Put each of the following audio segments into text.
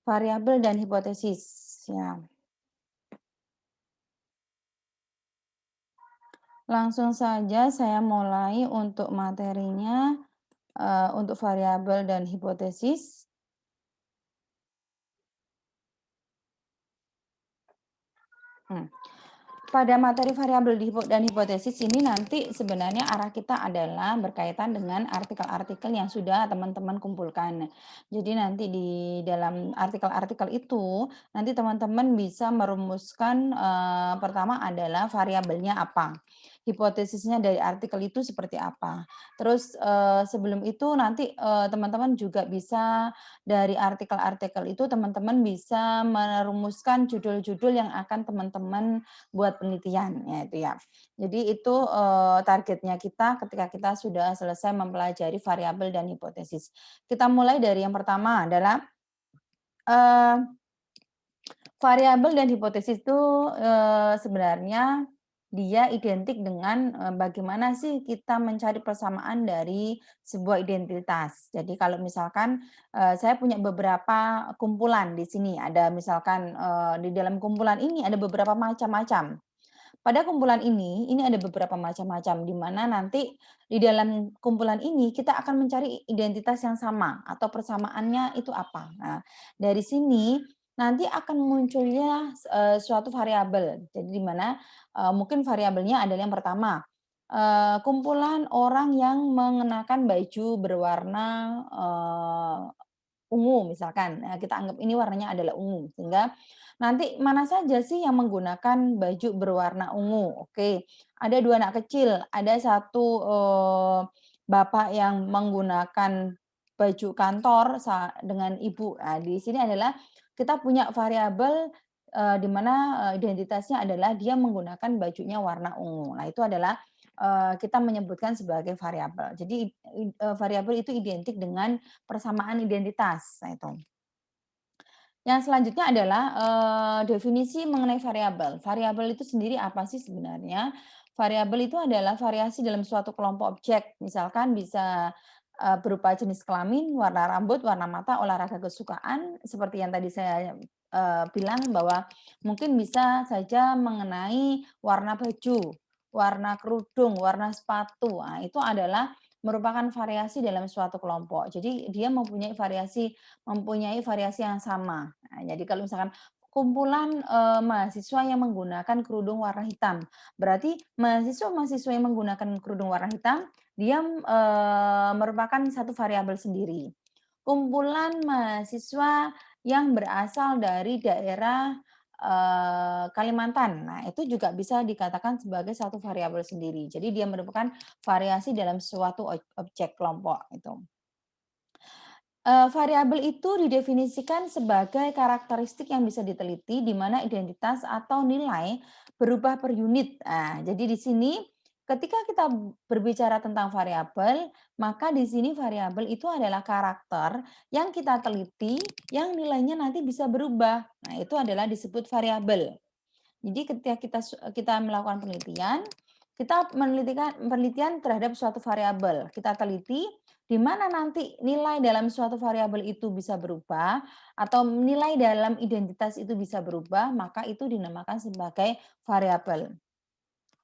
variabel dan hipotesis, ya. Langsung saja saya mulai untuk materinya, untuk variabel dan hipotesis. Hmm. Pada materi variabel dan hipotesis ini nanti sebenarnya arah kita adalah berkaitan dengan artikel-artikel yang sudah teman-teman kumpulkan. Jadi nanti di dalam artikel-artikel itu, nanti teman-teman bisa merumuskan, pertama adalah variabelnya apa, hipotesisnya dari artikel itu seperti apa. Terus, sebelum itu nanti, teman-teman juga bisa dari artikel-artikel itu teman-teman bisa merumuskan judul-judul yang akan teman-teman buat penelitian, ya itu ya. Jadi itu, targetnya kita ketika kita sudah selesai mempelajari variabel dan hipotesis. Kita mulai dari yang pertama adalah, eee, variabel dan hipotesis itu, sebenarnya dia identik dengan, bagaimana sih kita mencari persamaan dari sebuah identitas. Jadi kalau misalkan, saya punya beberapa kumpulan di sini, ada misalkan, di dalam kumpulan ini ada beberapa macam-macam. Pada kumpulan ini ada beberapa macam-macam, di mana nanti di dalam kumpulan ini kita akan mencari identitas yang sama atau persamaannya itu apa. Nah, dari sini nanti akan munculnya, suatu variabel. Jadi di mana, mungkin variabelnya adalah yang pertama, kumpulan orang yang mengenakan baju berwarna, ungu misalkan, kita anggap ini warnanya adalah ungu, sehingga nanti mana saja sih yang menggunakan baju berwarna ungu? Oke, ada 2 anak kecil, ada satu, bapak yang menggunakan baju kantor dengan ibu. Nah, di sini adalah kita punya variabel, di mana, identitasnya adalah dia menggunakan bajunya warna ungu. Nah, itu adalah, kita menyebutkan sebagai variabel. Jadi, variabel itu identik dengan persamaan identitas, nah itu. Yang selanjutnya adalah, definisi mengenai variabel. Variabel itu sendiri apa sih sebenarnya? Variabel itu adalah variasi dalam suatu kelompok objek, misalkan bisa, berupa jenis kelamin, warna rambut, warna mata, olahraga kesukaan, seperti yang tadi saya, bilang bahwa mungkin bisa saja mengenai warna baju, warna kerudung, warna sepatu. Nah, itu adalah merupakan variasi dalam suatu kelompok. Jadi dia mempunyai variasi yang sama. Nah, jadi kalau misalkan kumpulan, mahasiswa yang menggunakan kerudung warna hitam, berarti mahasiswa-mahasiswa yang menggunakan kerudung warna hitam, dia, merupakan satu variabel sendiri. Kumpulan mahasiswa yang berasal dari daerah, Kalimantan, nah itu juga bisa dikatakan sebagai satu variabel sendiri. Jadi dia merupakan variasi dalam suatu objek kelompok, itu. Variabel itu didefinisikan sebagai karakteristik yang bisa diteliti, di mana identitas atau nilai berubah per unit. Nah, jadi di sini ketika kita berbicara tentang variabel, maka di sini variabel itu adalah karakter yang kita teliti, yang nilainya nanti bisa berubah. Nah, itu adalah disebut variabel. Jadi ketika kita melakukan penelitian, kita penelitian terhadap suatu variabel. Kita teliti di mana nanti nilai dalam suatu variabel itu bisa berubah atau nilai dalam identitas itu bisa berubah, maka itu dinamakan sebagai variabel.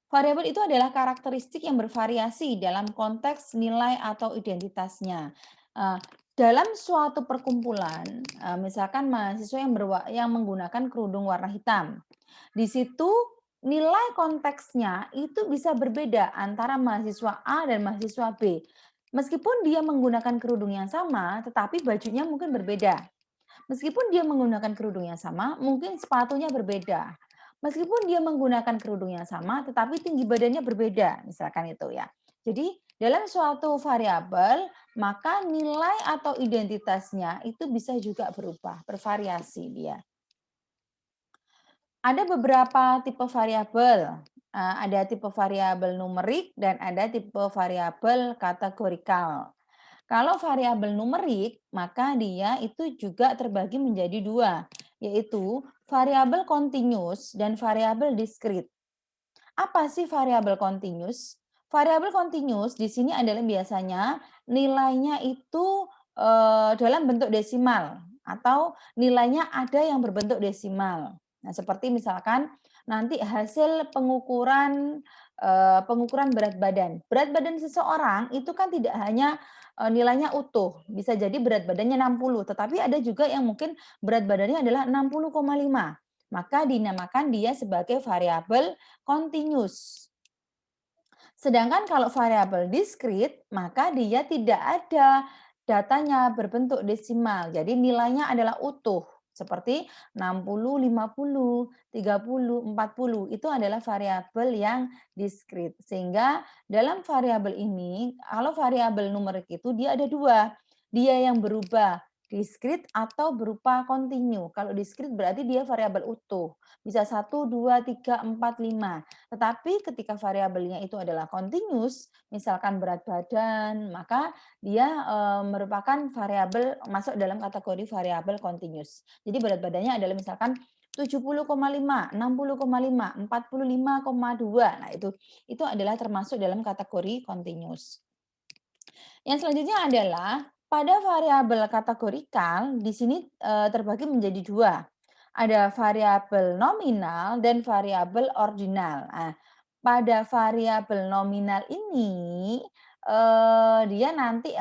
Variabel itu adalah karakteristik yang bervariasi dalam konteks nilai atau identitasnya. Eee, dalam suatu perkumpulan, misalkan mahasiswa yang menggunakan kerudung warna hitam. Di situ nilai konteksnya itu bisa berbeda antara mahasiswa A dan mahasiswa B. Meskipun dia menggunakan kerudung yang sama, tetapi bajunya mungkin berbeda. Meskipun dia menggunakan kerudung yang sama, mungkin sepatunya berbeda. Meskipun dia menggunakan kerudung yang sama, tetapi tinggi badannya berbeda, misalkan itu ya. Jadi dalam suatu variabel, maka nilai atau identitasnya itu bisa juga berubah, bervariasi dia. Ada beberapa tipe variabel, ada tipe variabel numerik dan ada tipe variabel kategorikal. Kalau variabel numerik, maka dia itu juga terbagi menjadi dua, yaitu variabel kontinus dan variabel diskrit. Apa sih variabel kontinus? Variabel kontinus di sini adalah biasanya nilainya itu, dalam bentuk desimal atau nilainya ada yang berbentuk desimal. Nah, seperti misalkan nanti hasil pengukuran berat badan. Berat badan seseorang itu kan tidak hanya, nilainya utuh, bisa jadi berat badannya 60, tetapi ada juga yang mungkin berat badannya adalah 60,5. Maka dinamakan dia sebagai variabel continuous. Sedangkan kalau variabel diskrit, maka dia tidak ada datanya berbentuk desimal. Jadi nilainya adalah utuh. Seperti 60, 50, 30, 40. Itu adalah variabel yang diskrit. Sehingga dalam variabel ini, kalau variabel numerik itu dia ada dua. Dia yang berubah diskrit atau berupa kontinu. Kalau diskrit berarti dia variabel utuh. Bisa 1, 2, 3, 4, 5. Tetapi ketika variabelnya itu adalah continuous, misalkan berat badan, maka dia merupakan variabel masuk dalam kategori variabel continuous. Jadi berat badannya adalah misalkan 70,5, 60,5, 45,2. Nah, itu adalah termasuk dalam kategori continuous. Yang selanjutnya adalah pada variabel kategorikal di sini terbagi menjadi dua. Ada variabel nominal dan variabel ordinal. Nah, pada variabel nominal ini dia nanti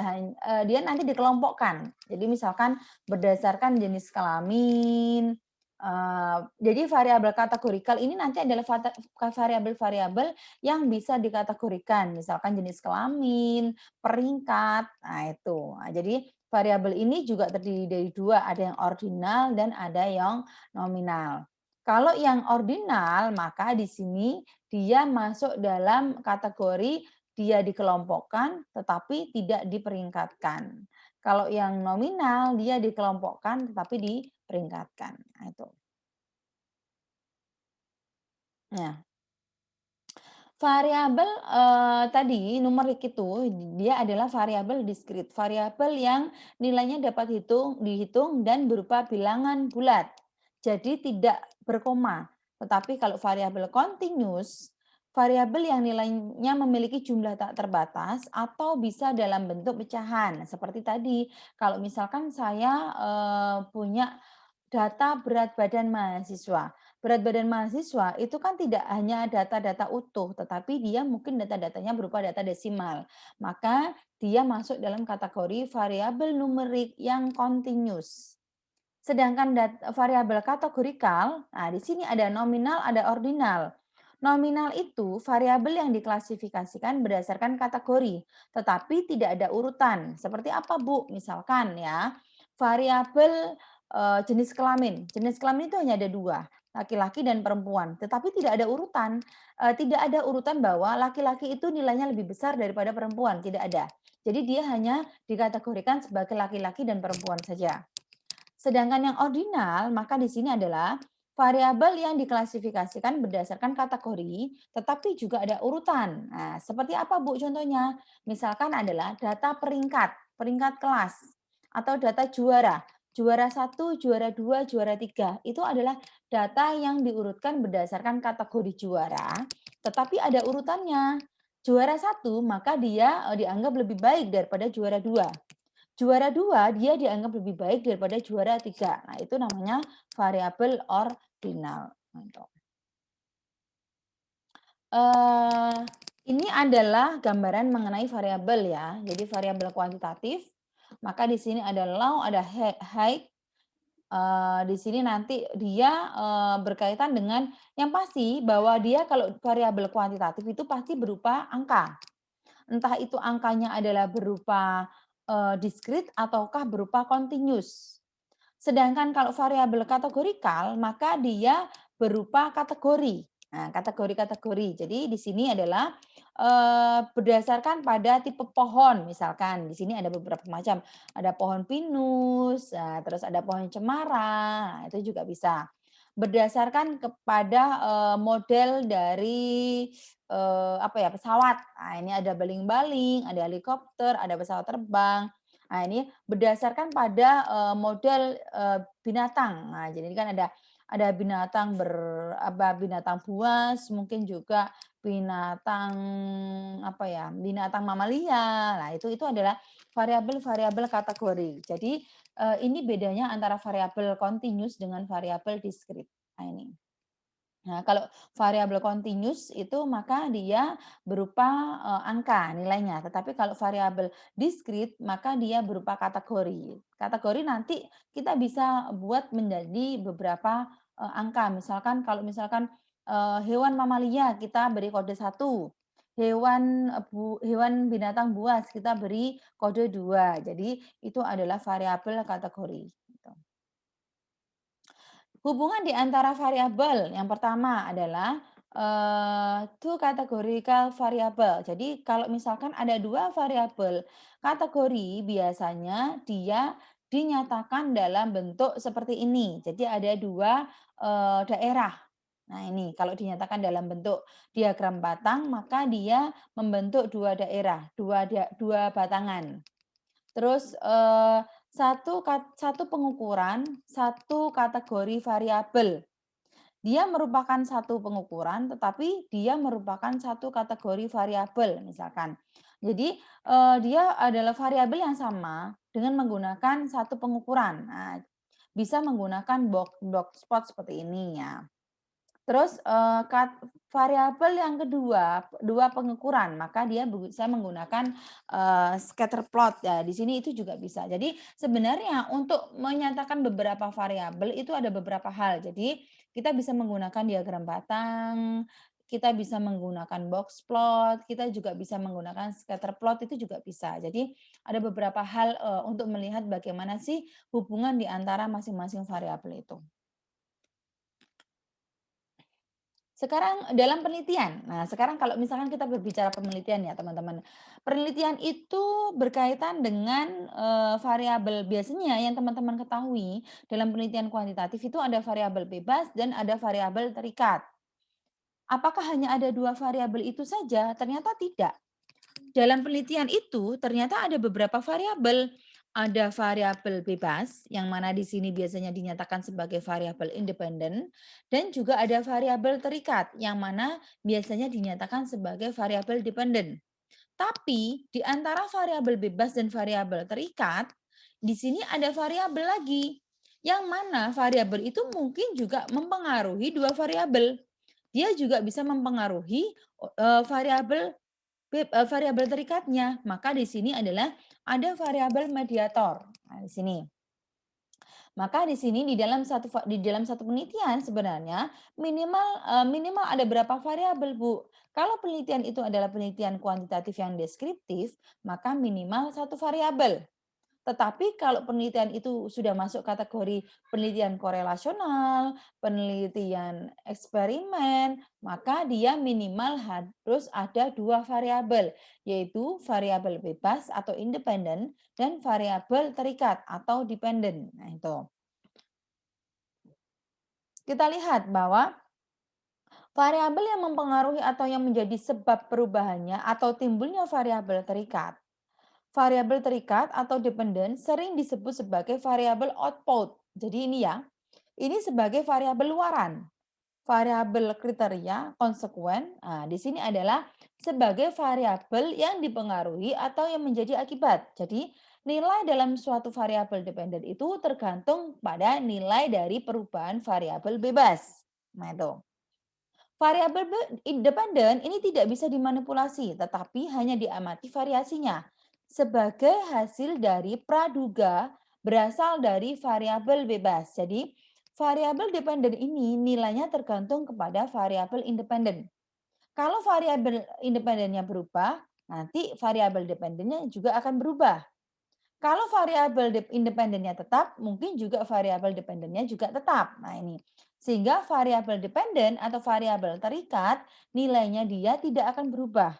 dikelompokkan. Jadi misalkan berdasarkan jenis kelamin. Jadi variabel kategorikal ini nanti adalah variabel-variabel yang bisa dikategorikan, misalkan jenis kelamin, peringkat. Nah, itu. Nah, jadi variabel ini juga terdiri dari dua, ada yang ordinal dan ada yang nominal. Kalau yang ordinal, maka di sini dia masuk dalam kategori dia dikelompokkan tetapi tidak diperingkatkan. Kalau yang nominal dia dikelompokkan tetapi diperingkatkan. Nah, itu. Nah, variabel, tadi numerik itu dia adalah variabel diskrit, variabel yang nilainya dapat dihitung dan berupa bilangan bulat. Jadi tidak berkoma. Tetapi kalau variabel continuous, variabel yang nilainya memiliki jumlah tak terbatas atau bisa dalam bentuk pecahan. Seperti tadi, kalau misalkan saya, punya data berat badan mahasiswa. Berat badan mahasiswa itu kan tidak hanya data-data utuh, tetapi dia mungkin data-datanya berupa data desimal. Maka dia masuk dalam kategori variabel numerik yang continuous. Sedangkan variabel kategorikal, nah di sini ada nominal, ada ordinal. Nominal itu variabel yang diklasifikasikan berdasarkan kategori, tetapi tidak ada urutan. Seperti apa, Bu? Misalkan ya, variabel jenis kelamin. Jenis kelamin itu hanya ada dua, laki-laki dan perempuan. Tetapi tidak ada urutan. Tidak ada urutan bahwa laki-laki itu nilainya lebih besar daripada perempuan. Tidak ada. Jadi dia hanya dikategorikan sebagai laki-laki dan perempuan saja. Sedangkan yang ordinal, maka di sini adalah variabel yang diklasifikasikan berdasarkan kategori, tetapi juga ada urutan. Nah, seperti apa, Bu, contohnya? Misalkan adalah data peringkat, peringkat kelas, atau data juara. Juara 1, juara 2, juara 3. Itu adalah data yang diurutkan berdasarkan kategori juara, tetapi ada urutannya. Juara 1, maka dia dianggap lebih baik daripada juara 2. Juara 2 dia dianggap lebih baik daripada juara 3. Nah, itu namanya variabel ordinal. Gitu. Ini adalah gambaran mengenai variabel ya. Jadi variabel kuantitatif, maka di sini ada low, ada height. Di sini nanti dia berkaitan dengan yang pasti bahwa dia kalau variabel kuantitatif itu pasti berupa angka. Entah itu angkanya adalah berupa diskrit ataukah berupa continuous. Sedangkan kalau variabel kategorikal, maka dia berupa kategori. Nah, kategori-kategori. Jadi di sini adalah berdasarkan pada tipe pohon. Misalkan di sini ada beberapa macam. Ada pohon pinus, nah, terus ada pohon cemara, nah, itu juga bisa. Berdasarkan kepada model dari apa ya pesawat. Nah, ini ada baling-baling, ada helikopter, ada pesawat terbang. Nah, ini berdasarkan pada model binatang. Nah, jadi ini kan ada binatang binatang buas, mungkin juga binatang apa ya, binatang mamalia. Nah, itu adalah variabel-variabel kategori. Jadi ini bedanya antara variabel continuous dengan variabel discrete. Nah ini. Nah, kalau variabel continuous itu maka dia berupa, angka nilainya, tetapi kalau variabel discrete maka dia berupa kategori. Kategori nanti kita bisa buat menjadi beberapa, angka. Misalkan, hewan mamalia kita beri kode 1, hewan binatang buas kita beri kode 2. Jadi itu adalah variabel kategori, gitu. Hubungan di antara variabel, yang pertama adalah, two categorical variable. Jadi kalau misalkan ada 2 variabel kategori, biasanya dia dinyatakan dalam bentuk seperti ini. Jadi ada 2 daerah. Nah ini kalau dinyatakan dalam bentuk diagram batang, maka dia membentuk 2 daerah, 2 batangan. Terus, satu pengukuran, satu kategori variabel. Dia merupakan satu pengukuran, tetapi dia merupakan satu kategori variabel misalkan. Jadi, dia adalah variabel yang sama dengan menggunakan satu pengukuran. Nah, bisa menggunakan box plot seperti ini ya. Terus, variabel yang kedua, 2 pengukuran, maka dia bisa menggunakan, scatter plot ya, di sini itu juga bisa. Jadi sebenarnya untuk menyatakan beberapa variabel itu ada beberapa hal. Jadi kita bisa menggunakan diagram batang, kita bisa menggunakan box plot, kita juga bisa menggunakan scatter plot, itu juga bisa. Jadi ada beberapa hal, untuk melihat bagaimana sih hubungan di antara masing-masing variabel itu. Sekarang dalam penelitian. Nah, sekarang kalau misalkan kita berbicara penelitian ya, teman-teman. Penelitian itu berkaitan dengan, variabel. Biasanya yang teman-teman ketahui dalam penelitian kuantitatif itu ada variabel bebas dan ada variabel terikat. Apakah hanya ada 2 variabel itu saja? Ternyata tidak. Dalam penelitian itu ternyata ada beberapa variabel. Ada variabel bebas yang mana di sini biasanya dinyatakan sebagai variabel independen dan juga ada variabel terikat yang mana biasanya dinyatakan sebagai variabel dependen. Tapi di antara variabel bebas dan variabel terikat, di sini ada variabel lagi yang mana variabel itu mungkin juga mempengaruhi 2 variabel. Dia juga bisa mempengaruhi variabel variabel terikatnya, maka di sini adalah ada variabel mediator. Nah, di sini. Maka di sini di dalam satu penelitian sebenarnya minimal ada berapa variabel, Bu? Kalau penelitian itu adalah penelitian kuantitatif yang deskriptif, maka minimal satu variabel. Tetapi kalau penelitian itu sudah masuk kategori penelitian korelasional, penelitian eksperimen, maka dia minimal harus ada 2 variabel, yaitu variabel bebas atau independen dan variabel terikat atau dependen. Nah, itu. Kita lihat bahwa variabel yang mempengaruhi atau yang menjadi sebab perubahannya atau timbulnya variabel terikat. Variabel terikat atau dependen sering disebut sebagai variabel output. Jadi ini ya, ini sebagai variabel luaran. Variabel kriteria konsekuen, nah, di sini adalah sebagai variabel yang dipengaruhi atau yang menjadi akibat. Jadi nilai dalam suatu variabel dependen itu tergantung pada nilai dari perubahan variabel bebas. Nah itu. Variabel independen ini tidak bisa dimanipulasi, tetapi hanya diamati variasinya sebagai hasil dari praduga berasal dari variabel bebas. Jadi, variabel dependen ini nilainya tergantung kepada variabel independen. Kalau variabel independennya berubah, nanti variabel dependennya juga akan berubah. Kalau variabel independennya tetap, mungkin juga variabel dependennya juga tetap. Nah, ini. Sehingga variabel dependen atau variabel terikat, nilainya dia tidak akan berubah.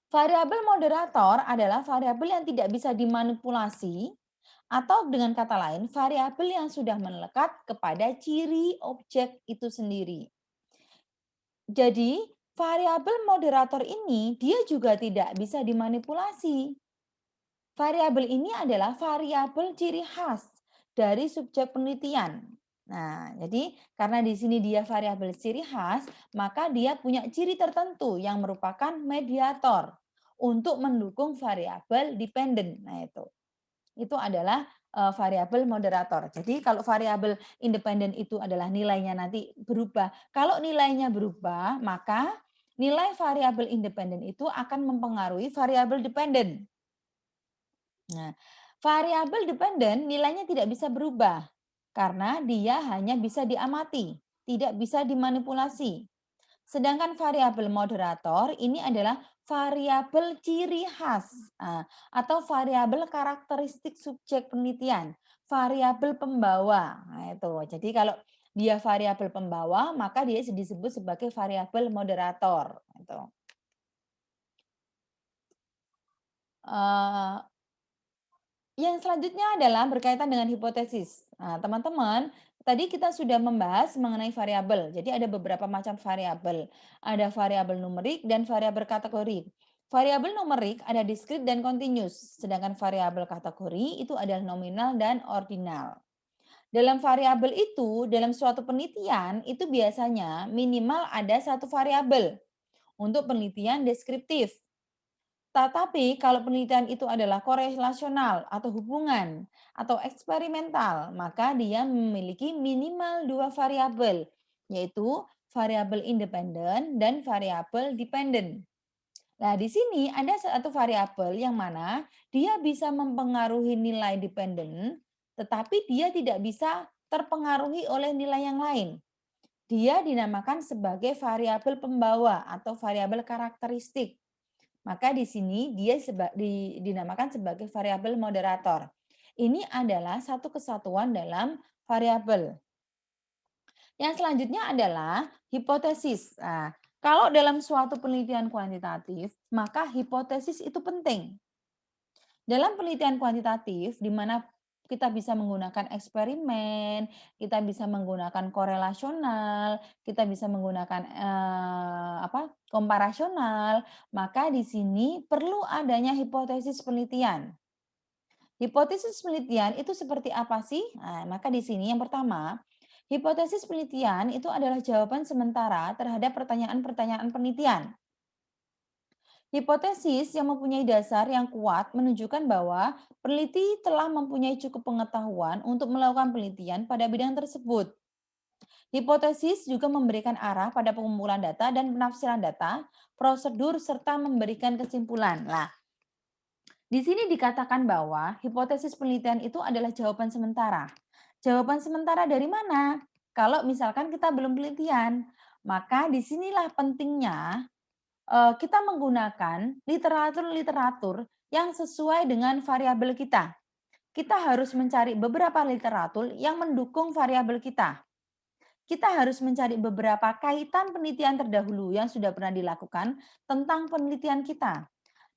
Variabel moderator adalah variabel yang tidak bisa dimanipulasi atau dengan kata lain, variabel yang sudah melekat kepada ciri objek itu sendiri. Jadi, variabel moderator ini dia juga tidak bisa dimanipulasi. Variabel ini adalah variabel ciri khas dari subjek penelitian. Nah, jadi karena di sini dia variabel ciri khas, maka dia punya ciri tertentu yang merupakan mediator untuk mendukung variabel dependen. Nah, itu adalah variabel moderator. Jadi kalau variabel independen itu adalah nilainya nanti berubah. Kalau nilainya berubah, maka nilai variabel independen itu akan mempengaruhi variabel dependen. Nah, variabel dependen nilainya tidak bisa berubah karena dia hanya bisa diamati, tidak bisa dimanipulasi. Sedangkan variabel moderator ini adalah variabel ciri khas atau variabel karakteristik subjek penelitian, variabel pembawa. Nah, itu. Jadi kalau dia variabel pembawa, maka dia disebut sebagai variabel moderator. Gitu. Eh, Yang selanjutnya adalah berkaitan dengan hipotesis. Nah, teman-teman, tadi kita sudah membahas mengenai variabel. Jadi ada beberapa macam variabel. Ada variabel numerik dan variabel kategori. Variabel numerik ada diskrit dan continuous, sedangkan variabel kategori itu adalah nominal dan ordinal. Dalam variabel itu, dalam suatu penelitian itu biasanya minimal ada satu variabel untuk penelitian deskriptif. Tetapi kalau penelitian itu adalah korelasional atau hubungan atau eksperimental, maka dia memiliki minimal dua variabel, yaitu variabel independen dan variabel dependen. Nah, di sini ada satu variabel yang mana dia bisa mempengaruhi nilai dependen, tetapi dia tidak bisa terpengaruhi oleh nilai yang lain. Dia dinamakan sebagai variabel pembawa atau variabel karakteristik. Maka di sini dia dinamakan sebagai variabel moderator. Ini adalah satu kesatuan dalam variabel. Yang selanjutnya adalah hipotesis. Nah, kalau dalam suatu penelitian kuantitatif, maka hipotesis itu penting. Dalam penelitian kuantitatif, di mana kita bisa menggunakan eksperimen, kita bisa menggunakan korelasional, kita bisa menggunakan komparasional, maka di sini perlu adanya hipotesis penelitian. Hipotesis penelitian itu seperti apa sih? Nah, maka di sini yang pertama, hipotesis penelitian itu adalah jawaban sementara terhadap pertanyaan-pertanyaan penelitian. Hipotesis yang mempunyai dasar yang kuat menunjukkan bahwa peneliti telah mempunyai cukup pengetahuan untuk melakukan penelitian pada bidang tersebut. Hipotesis juga memberikan arah pada pengumpulan data dan penafsiran data, prosedur, serta memberikan kesimpulan. Nah, di sini dikatakan bahwa hipotesis penelitian itu adalah jawaban sementara. Jawaban sementara dari mana? Kalau misalkan kita belum penelitian, maka disinilah pentingnya kita menggunakan literatur-literatur yang sesuai dengan variabel kita. Kita harus mencari beberapa literatur yang mendukung variabel kita. Kita harus mencari beberapa kaitan penelitian terdahulu yang sudah pernah dilakukan tentang penelitian kita.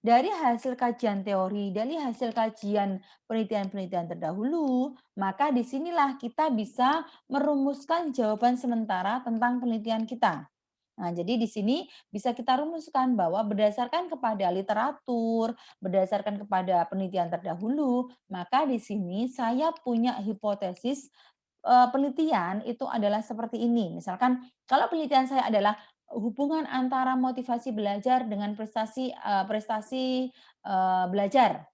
Dari hasil kajian teori, dari hasil kajian penelitian-penelitian terdahulu, maka disinilah kita bisa merumuskan jawaban sementara tentang penelitian kita. Nah, jadi di sini bisa kita rumuskan bahwa berdasarkan kepada literatur, berdasarkan kepada penelitian terdahulu, maka di sini saya punya hipotesis penelitian itu adalah seperti ini. Misalkan kalau penelitian saya adalah hubungan antara motivasi belajar dengan prestasi belajar.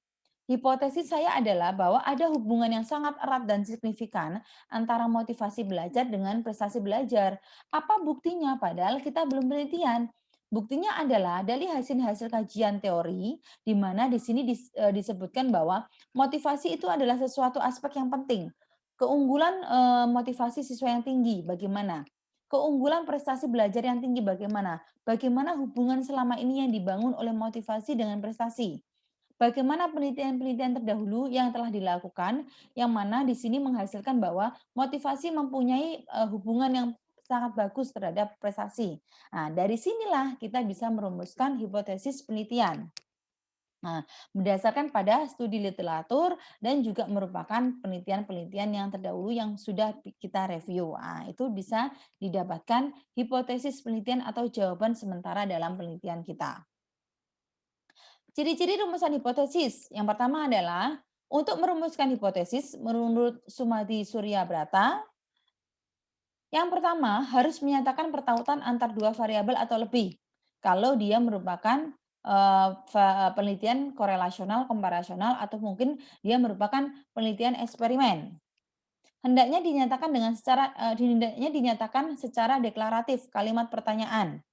Hipotesis saya adalah bahwa ada hubungan yang sangat erat dan signifikan antara motivasi belajar dengan prestasi belajar. Apa buktinya? Padahal kita belum penelitian. Buktinya adalah dari hasil-hasil kajian teori, di mana di sini disebutkan bahwa motivasi itu adalah sesuatu aspek yang penting. Keunggulan motivasi siswa yang tinggi, bagaimana? Keunggulan prestasi belajar yang tinggi, bagaimana? Bagaimana hubungan selama ini yang dibangun oleh motivasi dengan prestasi? Bagaimana penelitian-penelitian terdahulu yang telah dilakukan, yang mana di sini menghasilkan bahwa motivasi mempunyai hubungan yang sangat bagus terhadap prestasi. Nah, dari sinilah kita bisa merumuskan hipotesis penelitian. Nah, berdasarkan pada studi literatur dan juga merupakan penelitian-penelitian yang terdahulu yang sudah kita review. Nah, itu bisa didapatkan hipotesis penelitian atau jawaban sementara dalam penelitian kita. Ciri-ciri rumusan hipotesis. Yang pertama adalah untuk merumuskan hipotesis menurut Sumadi Suryabrata, yang pertama harus menyatakan pertautan antar dua variabel atau lebih. Kalau dia merupakan penelitian korelasional, komparasional, atau mungkin dia merupakan penelitian eksperimen. Hendaknya dinyatakan secara deklaratif kalimat pertanyaan.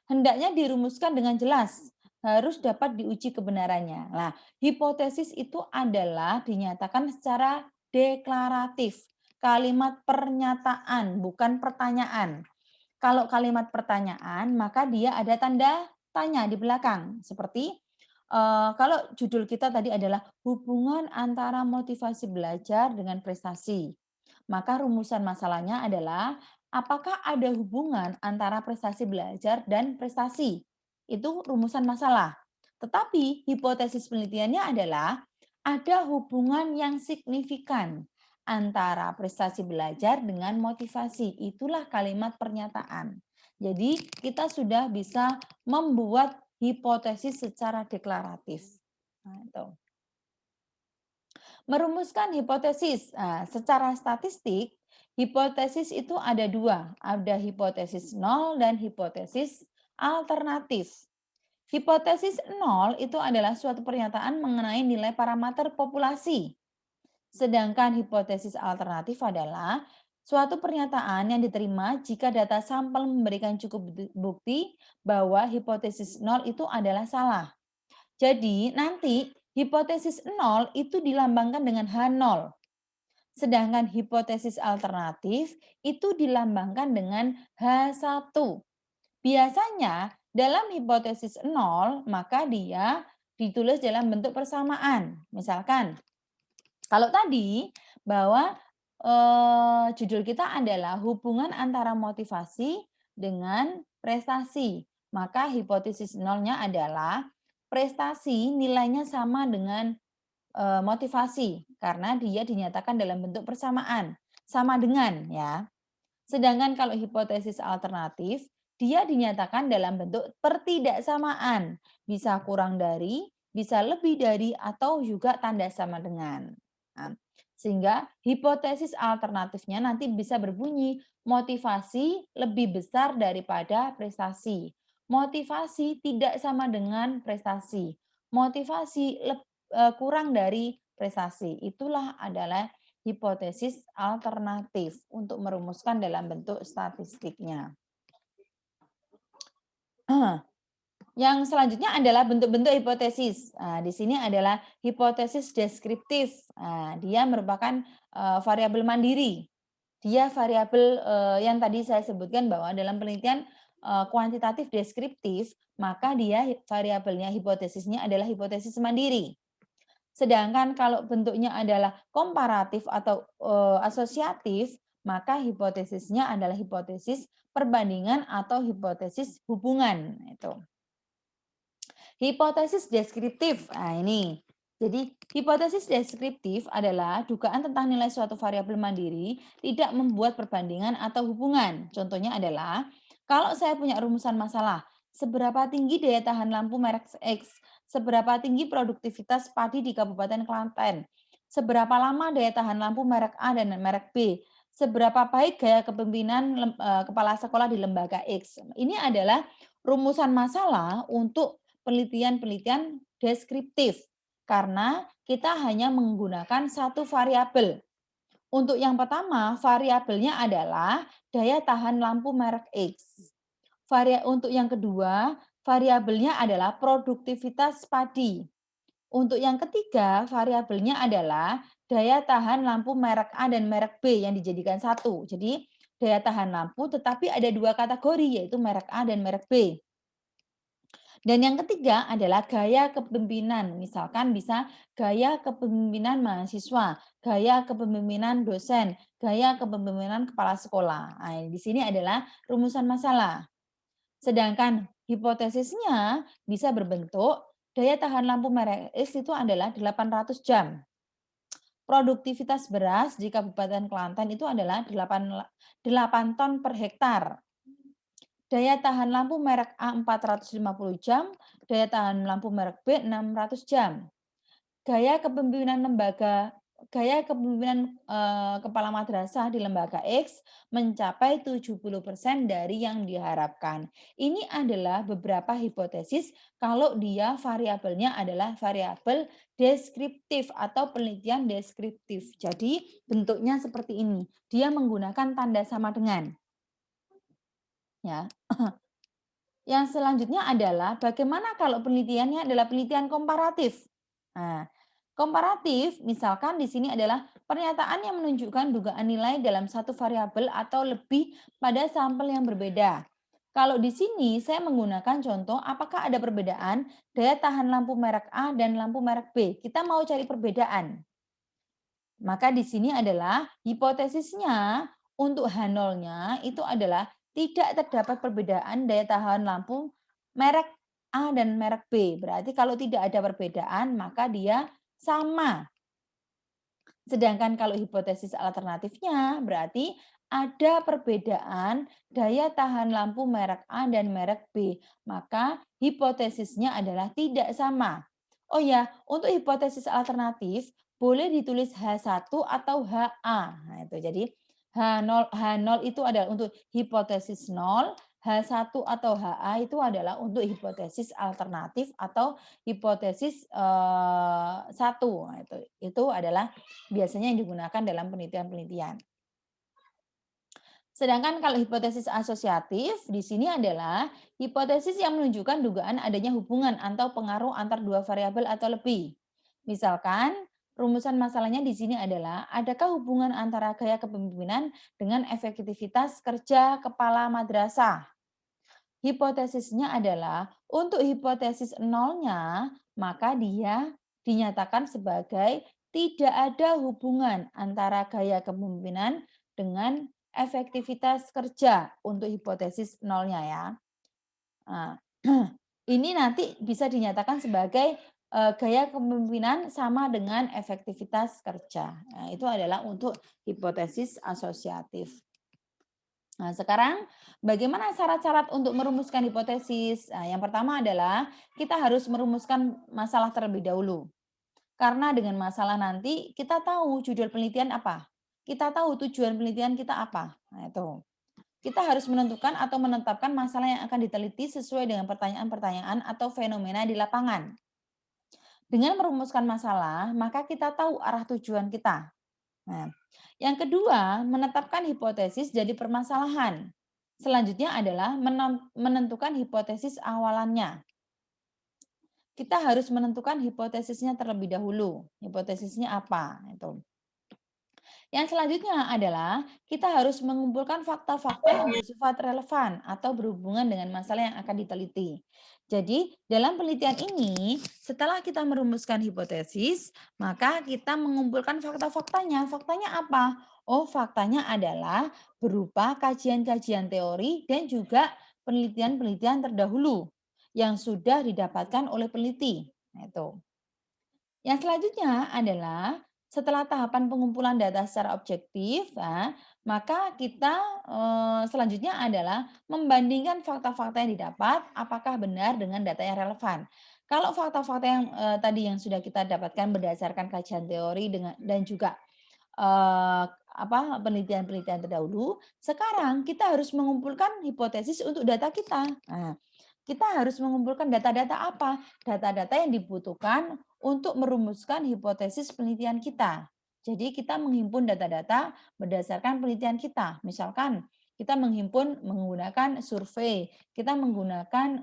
Hendaknya dirumuskan dengan jelas, harus dapat diuji kebenarannya. Nah, hipotesis itu adalah dinyatakan secara deklaratif, kalimat pernyataan, bukan pertanyaan. Kalau kalimat pertanyaan, maka dia ada tanda tanya di belakang. Seperti kalau judul kita tadi adalah hubungan antara motivasi belajar dengan prestasi. Maka rumusan masalahnya adalah apakah ada hubungan antara prestasi belajar dan prestasi? Itu rumusan masalah. Tetapi hipotesis penelitiannya adalah ada hubungan yang signifikan antara prestasi belajar dengan motivasi. Itulah kalimat pernyataan. Jadi kita sudah bisa membuat hipotesis secara deklaratif. Nah, itu. Merumuskan hipotesis. Nah, secara statistik, hipotesis itu ada dua. Ada hipotesis nol dan hipotesis alternatif. Hipotesis nol itu adalah suatu pernyataan mengenai nilai parameter populasi. Sedangkan hipotesis alternatif adalah suatu pernyataan yang diterima jika data sampel memberikan cukup bukti bahwa hipotesis nol itu adalah salah. Jadi nanti hipotesis nol itu dilambangkan dengan H0. Sedangkan hipotesis alternatif itu dilambangkan dengan H1. Biasanya dalam hipotesis nol maka dia ditulis dalam bentuk persamaan. Misalkan kalau tadi bahwa judul kita adalah hubungan antara motivasi dengan prestasi. Maka hipotesis nolnya adalah prestasi nilainya sama dengan motivasi karena dia dinyatakan dalam bentuk persamaan, sama dengan ya. Sedangkan kalau hipotesis alternatif, dia dinyatakan dalam bentuk pertidaksamaan, bisa kurang dari, bisa lebih dari, atau juga tanda sama dengan. Nah, sehingga hipotesis alternatifnya nanti bisa berbunyi motivasi lebih besar daripada prestasi. Motivasi tidak sama dengan prestasi. Motivasi kurang dari prestasi. Itulah adalah hipotesis alternatif untuk merumuskan dalam bentuk statistiknya. Yang selanjutnya adalah bentuk-bentuk hipotesis. Nah, di sini adalah hipotesis deskriptif. Nah, dia merupakan variabel mandiri. Dia variabel yang tadi saya sebutkan bahwa dalam penelitian kuantitatif deskriptif, maka dia variabelnya hipotesisnya adalah hipotesis mandiri. Sedangkan kalau bentuknya adalah komparatif atau asosiatif, maka hipotesisnya adalah hipotesis perbandingan atau hipotesis hubungan. Itu. Hipotesis deskriptif. Nah, ini. Jadi, hipotesis deskriptif adalah dugaan tentang nilai suatu variabel mandiri tidak membuat perbandingan atau hubungan. Contohnya adalah, kalau saya punya rumusan masalah, seberapa tinggi daya tahan lampu merek X, seberapa tinggi produktivitas padi di Kabupaten Klaten, seberapa lama daya tahan lampu merek A dan merek B, seberapa baik gaya kepemimpinan kepala sekolah di lembaga X. Ini adalah rumusan masalah untuk penelitian-penelitian deskriptif karena kita hanya menggunakan satu variabel. Untuk yang pertama, variabelnya adalah daya tahan lampu merek X. Untuk yang kedua, variabelnya adalah produktivitas padi. Untuk yang ketiga, variabelnya adalah daya tahan lampu merek A dan merek B yang dijadikan satu. Jadi, daya tahan lampu tetapi ada dua kategori, yaitu merek A dan merek B. Dan yang ketiga adalah gaya kepemimpinan. Misalkan bisa gaya kepemimpinan mahasiswa, gaya kepemimpinan dosen, gaya kepemimpinan kepala sekolah. Nah, di sini adalah rumusan masalah. Sedangkan hipotesisnya bisa berbentuk daya tahan lampu merek X itu adalah 800 jam. Produktivitas beras di Kabupaten Klaten itu adalah 8 ton per hektar. Daya tahan lampu merek A 450 jam, daya tahan lampu merek B 600 jam. Gaya kepemimpinan lembaga gaya kepemimpinan, kepala madrasah di lembaga X mencapai 70% dari yang diharapkan. Ini adalah beberapa hipotesis kalau dia variabelnya adalah variabel deskriptif atau penelitian deskriptif. Jadi bentuknya seperti ini, dia menggunakan tanda sama dengan, ya. Yang selanjutnya adalah bagaimana kalau penelitiannya adalah penelitian komparatif. Nah, komparatif misalkan di sini adalah pernyataan yang menunjukkan dugaan nilai dalam satu variabel atau lebih pada sampel yang berbeda. Kalau di sini saya menggunakan contoh apakah ada perbedaan daya tahan lampu merek A dan lampu merek B. Kita mau cari perbedaan. Maka di sini adalah hipotesisnya untuk H0-nya itu adalah tidak terdapat perbedaan daya tahan lampu merek A dan merek B. Berarti kalau tidak ada perbedaan maka dia sama. Sedangkan kalau hipotesis alternatifnya berarti ada perbedaan daya tahan lampu merek A dan merek B. Maka hipotesisnya adalah tidak sama. Oh ya, untuk hipotesis alternatif boleh ditulis H1 atau HA. Nah, itu. Jadi H0 itu adalah untuk hipotesis 0, H1 atau HA itu adalah untuk hipotesis alternatif atau hipotesis 1. Nah, itu adalah biasanya yang digunakan dalam penelitian-penelitian. Sedangkan kalau hipotesis asosiatif di sini adalah hipotesis yang menunjukkan dugaan adanya hubungan atau pengaruh antar dua variabel atau lebih. Misalkan rumusan masalahnya di sini adalah adakah hubungan antara gaya kepemimpinan dengan efektivitas kerja kepala madrasah? Hipotesisnya adalah untuk hipotesis nolnya, maka dia dinyatakan sebagai tidak ada hubungan antara gaya kepemimpinan dengan efektivitas kerja untuk hipotesis nolnya ya. Nah, ini nanti bisa dinyatakan sebagai gaya kepemimpinan sama dengan efektivitas kerja. Nah, itu adalah untuk hipotesis asosiatif. Nah, sekarang bagaimana syarat-syarat untuk merumuskan hipotesis? Nah, yang pertama adalah kita harus merumuskan masalah terlebih dahulu. Karena dengan masalah nanti kita tahu judul penelitian apa. Kita tahu tujuan penelitian kita apa. Nah, itu. Kita harus menentukan atau menetapkan masalah yang akan diteliti sesuai dengan pertanyaan-pertanyaan atau fenomena di lapangan. Dengan merumuskan masalah, maka kita tahu arah tujuan kita. Nah, yang kedua, menetapkan hipotesis jadi permasalahan. Selanjutnya adalah menentukan hipotesis awalannya. Kita harus menentukan hipotesisnya terlebih dahulu. Hipotesisnya apa? Itu. Yang selanjutnya adalah kita harus mengumpulkan fakta-fakta yang bersifat relevan atau berhubungan dengan masalah yang akan diteliti. Jadi, dalam penelitian ini, setelah kita merumuskan hipotesis, maka kita mengumpulkan fakta-faktanya. Faktanya apa? Oh, faktanya adalah berupa kajian-kajian teori dan juga penelitian-penelitian terdahulu yang sudah didapatkan oleh peneliti. Nah, itu. Yang selanjutnya adalah setelah tahapan pengumpulan data secara objektif, maka kita selanjutnya adalah membandingkan fakta-fakta yang didapat apakah benar dengan data yang relevan. Kalau fakta-fakta yang tadi yang sudah kita dapatkan berdasarkan kajian teori dengan dan juga penelitian-penelitian terdahulu, sekarang kita harus mengumpulkan hipotesis untuk data kita. Nah, kita harus mengumpulkan data-data apa? Data-data yang dibutuhkan untuk merumuskan hipotesis penelitian kita. Jadi kita menghimpun data-data berdasarkan penelitian kita. Misalkan kita menghimpun menggunakan survei, kita menggunakan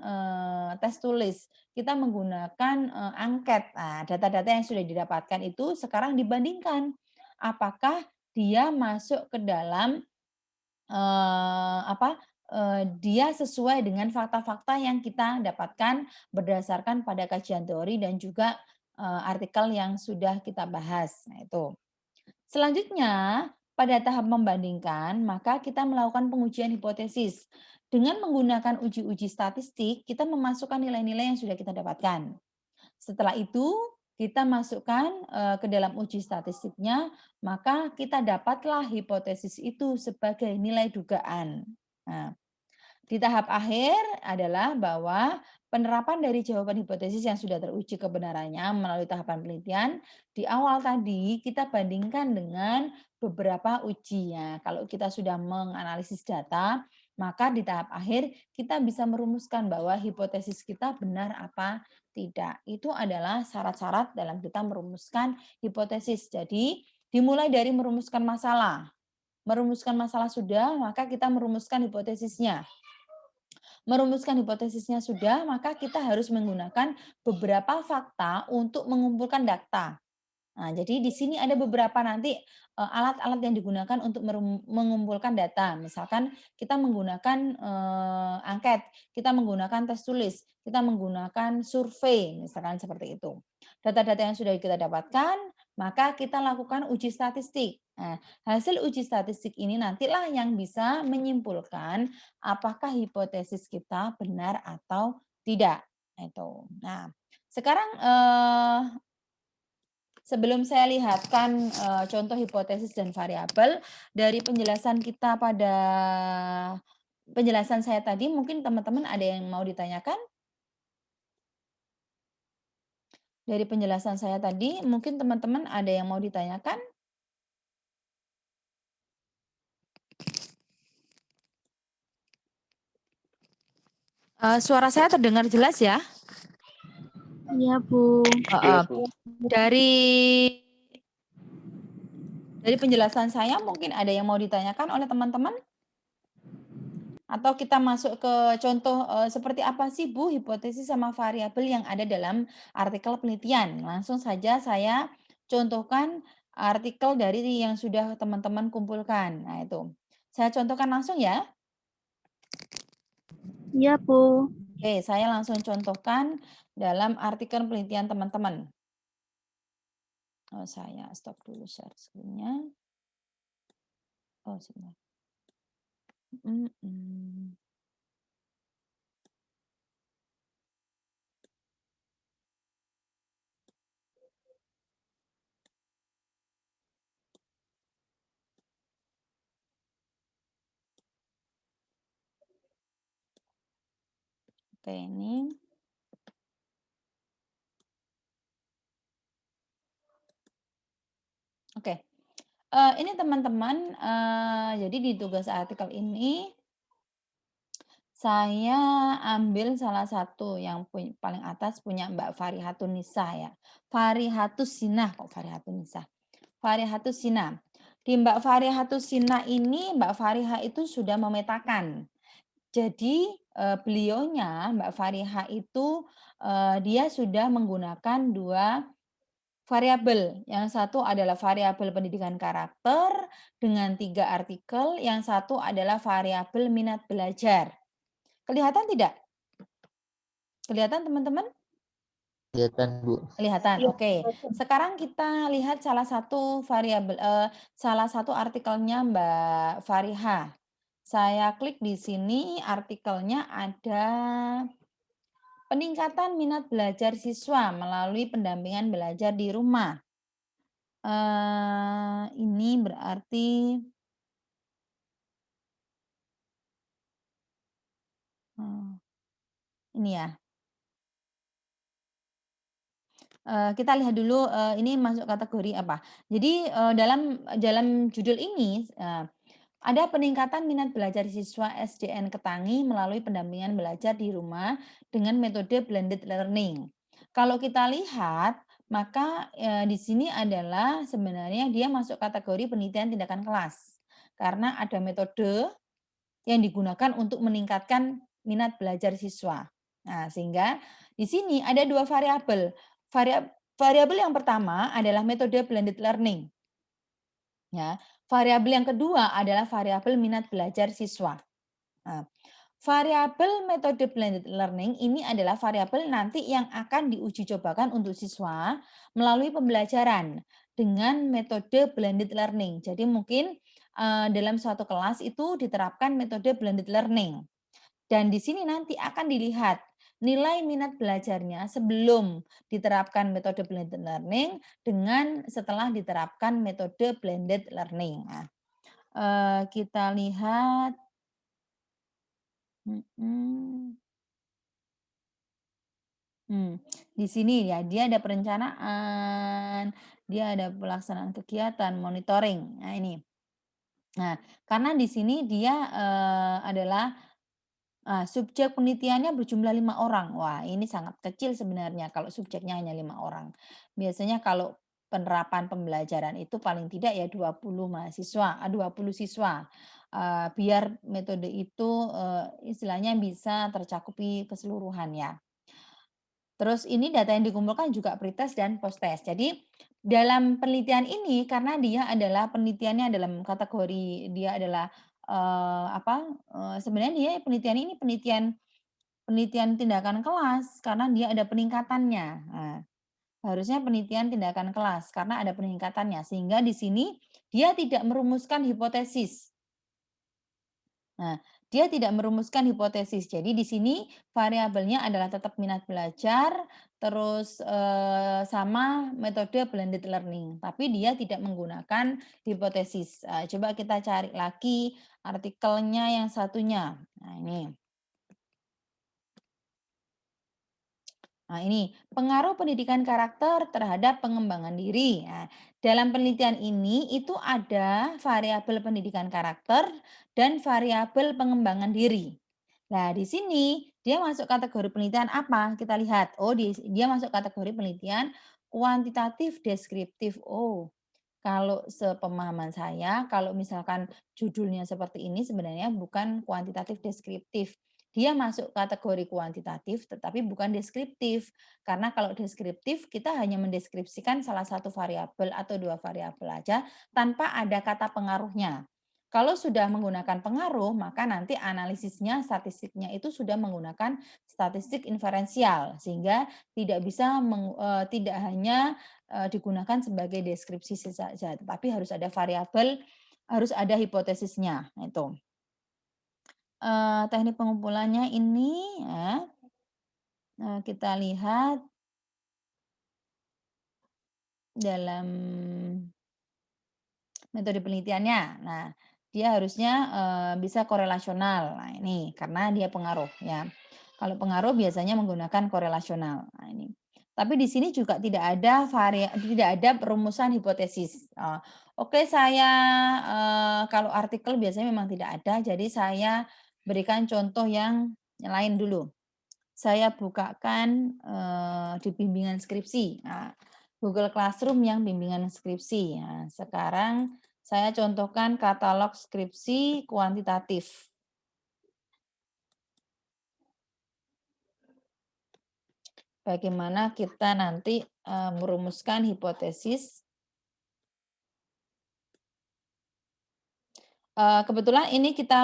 tes tulis, kita menggunakan angket. Nah, data-data yang sudah didapatkan itu sekarang dibandingkan apakah dia masuk ke dalam dia sesuai dengan fakta-fakta yang kita dapatkan berdasarkan pada kajian teori dan juga artikel yang sudah kita bahas. Nah, itu. Selanjutnya, pada tahap membandingkan, maka kita melakukan pengujian hipotesis. Dengan menggunakan uji-uji statistik, kita memasukkan nilai-nilai yang sudah kita dapatkan. Setelah itu, kita masukkan ke dalam uji statistiknya, maka kita dapatlah hipotesis itu sebagai nilai dugaan. Nah, Di tahap akhir adalah bahwa penerapan dari jawaban hipotesis yang sudah teruji kebenarannya melalui tahapan penelitian, di awal tadi kita bandingkan dengan beberapa ujinya. Kalau kita sudah menganalisis data, maka di tahap akhir kita bisa merumuskan bahwa hipotesis kita benar apa tidak. Itu adalah syarat-syarat dalam kita merumuskan hipotesis. Jadi, dimulai dari merumuskan masalah. Merumuskan masalah sudah, maka kita merumuskan hipotesisnya. Merumuskan hipotesisnya sudah, maka kita harus menggunakan beberapa fakta untuk mengumpulkan data. Nah, jadi di sini ada beberapa nanti alat-alat yang digunakan untuk mengumpulkan data. Misalkan kita menggunakan angket, kita menggunakan tes tulis, kita menggunakan survei, misalkan seperti itu. Data-data yang sudah kita dapatkan, maka kita lakukan uji statistik. Nah, hasil uji statistik ini nantilah yang bisa menyimpulkan apakah hipotesis kita benar atau tidak. Itu. Nah, sekarang sebelum saya lihatkan contoh hipotesis dan variabel dari penjelasan kita pada penjelasan saya tadi, mungkin teman-teman ada yang mau ditanyakan? Dari penjelasan saya tadi, mungkin teman-teman ada yang mau ditanyakan? Suara saya terdengar jelas ya? Iya, Bu. Heeh. Dari penjelasan saya mungkin ada yang mau ditanyakan oleh teman-teman? Atau kita masuk ke contoh, seperti apa sih Bu hipotesis sama variabel yang ada dalam artikel penelitian? Langsung saja saya contohkan artikel dari yang sudah teman-teman kumpulkan. Nah itu, saya contohkan langsung ya. Iya, Bu. Oke, saya langsung contohkan dalam artikel penelitian teman-teman. Oh, saya stop dulu share screen-nya. Oh, sebentar. Mhm. Oke, ini. Oke. Ini teman-teman, jadi di tugas artikel ini saya ambil salah satu yang paling atas punya Mbak Farihatun Nisa ya. Farihatus Sinah kok Farihatun Nisa. Farihatus Sinah. Di Mbak Farihatus Sinah ini Mbak Fariha itu sudah memetakan. Jadi, beliaunya Mbak Fariha itu, dia sudah menggunakan 2 variabel. Yang satu adalah variabel pendidikan karakter dengan 3 artikel, yang satu adalah variabel minat belajar. Kelihatan tidak? Kelihatan teman-teman? Kelihatan, Bu. Kelihatan, Iya. oke. Sekarang kita lihat salah satu variabel, salah satu artikelnya Mbak Fariha. Saya klik di sini artikelnya ada peningkatan minat belajar siswa melalui pendampingan belajar di rumah. Ini berarti ini ya. Kita lihat dulu, ini masuk kategori apa. Jadi, dalam judul ini, ada peningkatan minat belajar siswa SDN Ketangi melalui pendampingan belajar di rumah dengan metode blended learning. Kalau kita lihat, maka, di sini adalah sebenarnya dia masuk kategori penelitian tindakan kelas. Karena ada metode yang digunakan untuk meningkatkan minat belajar siswa. Nah, sehingga di sini ada 2 variabel. Variabel yang pertama adalah metode blended learning, ya. Variabel yang kedua adalah variabel minat belajar siswa. Nah, variabel metode blended learning ini adalah variabel nanti yang akan diuji cobakan untuk siswa melalui pembelajaran dengan metode blended learning. Jadi mungkin dalam suatu kelas itu diterapkan metode blended learning. Dan di sini nanti akan dilihat nilai minat belajarnya sebelum diterapkan metode blended learning dengan setelah diterapkan metode blended learning. Nah, kita lihat Mhm. Di sini ya, dia ada perencanaan, dia ada pelaksanaan kegiatan, monitoring. Nah, ini. Nah, karena di sini dia, adalah, subjek penelitiannya berjumlah 5 orang. Wah, ini sangat kecil sebenarnya kalau subjeknya hanya 5 orang. Biasanya kalau penerapan pembelajaran itu paling tidak ya 20 mahasiswa, 20 siswa, biar metode itu, istilahnya bisa tercakupi keseluruhan ya. Terus ini data yang dikumpulkan juga pretest dan posttest. Jadi dalam penelitian ini karena dia adalah penelitiannya dalam kategori dia adalah, sebenarnya dia penelitian ini penelitian penelitian tindakan kelas karena dia ada peningkatannya. Nah, harusnya penelitian tindakan kelas karena ada peningkatannya sehingga di sini dia tidak merumuskan hipotesis. Nah, dia tidak merumuskan hipotesis. Jadi di sini variabelnya adalah tetap minat belajar, terus, sama metode blended learning, tapi dia tidak menggunakan hipotesis. Coba kita cari lagi artikelnya yang satunya. Nah ini. Nah, ini pengaruh pendidikan karakter terhadap pengembangan diri. Nah, dalam penelitian ini itu ada variabel pendidikan karakter dan variabel pengembangan diri. Nah, di sini dia masuk kategori penelitian apa? Kita lihat. Oh, dia masuk kategori penelitian kuantitatif deskriptif. Oh, kalau sepemahaman saya, kalau misalkan judulnya seperti ini sebenarnya bukan kuantitatif deskriptif. Dia masuk kategori kuantitatif tetapi bukan deskriptif. Karena kalau deskriptif kita hanya mendeskripsikan salah satu variabel atau dua variabel aja tanpa ada kata pengaruhnya. Kalau sudah menggunakan pengaruh, maka nanti analisisnya, statistiknya itu sudah menggunakan statistik inferensial sehingga tidak bisa tidak hanya digunakan sebagai deskripsi saja, tetapi harus ada variabel, harus ada hipotesisnya, nah itu. Teknik pengumpulannya ini ya, kita lihat dalam metode penelitiannya. Nah, dia harusnya, bisa korelasional. Nah, ini karena dia pengaruh ya. Kalau pengaruh biasanya menggunakan korelasional. Nah, ini. Tapi di sini juga tidak ada perumusan hipotesis. Oke saya, kalau artikel biasanya memang tidak ada, jadi saya berikan contoh yang lain dulu. Saya bukakan, di bimbingan skripsi. Nah, Google Classroom yang bimbingan skripsi. Nah, sekarang saya contohkan katalog skripsi kuantitatif. Bagaimana kita nanti, merumuskan hipotesis. Kebetulan ini kita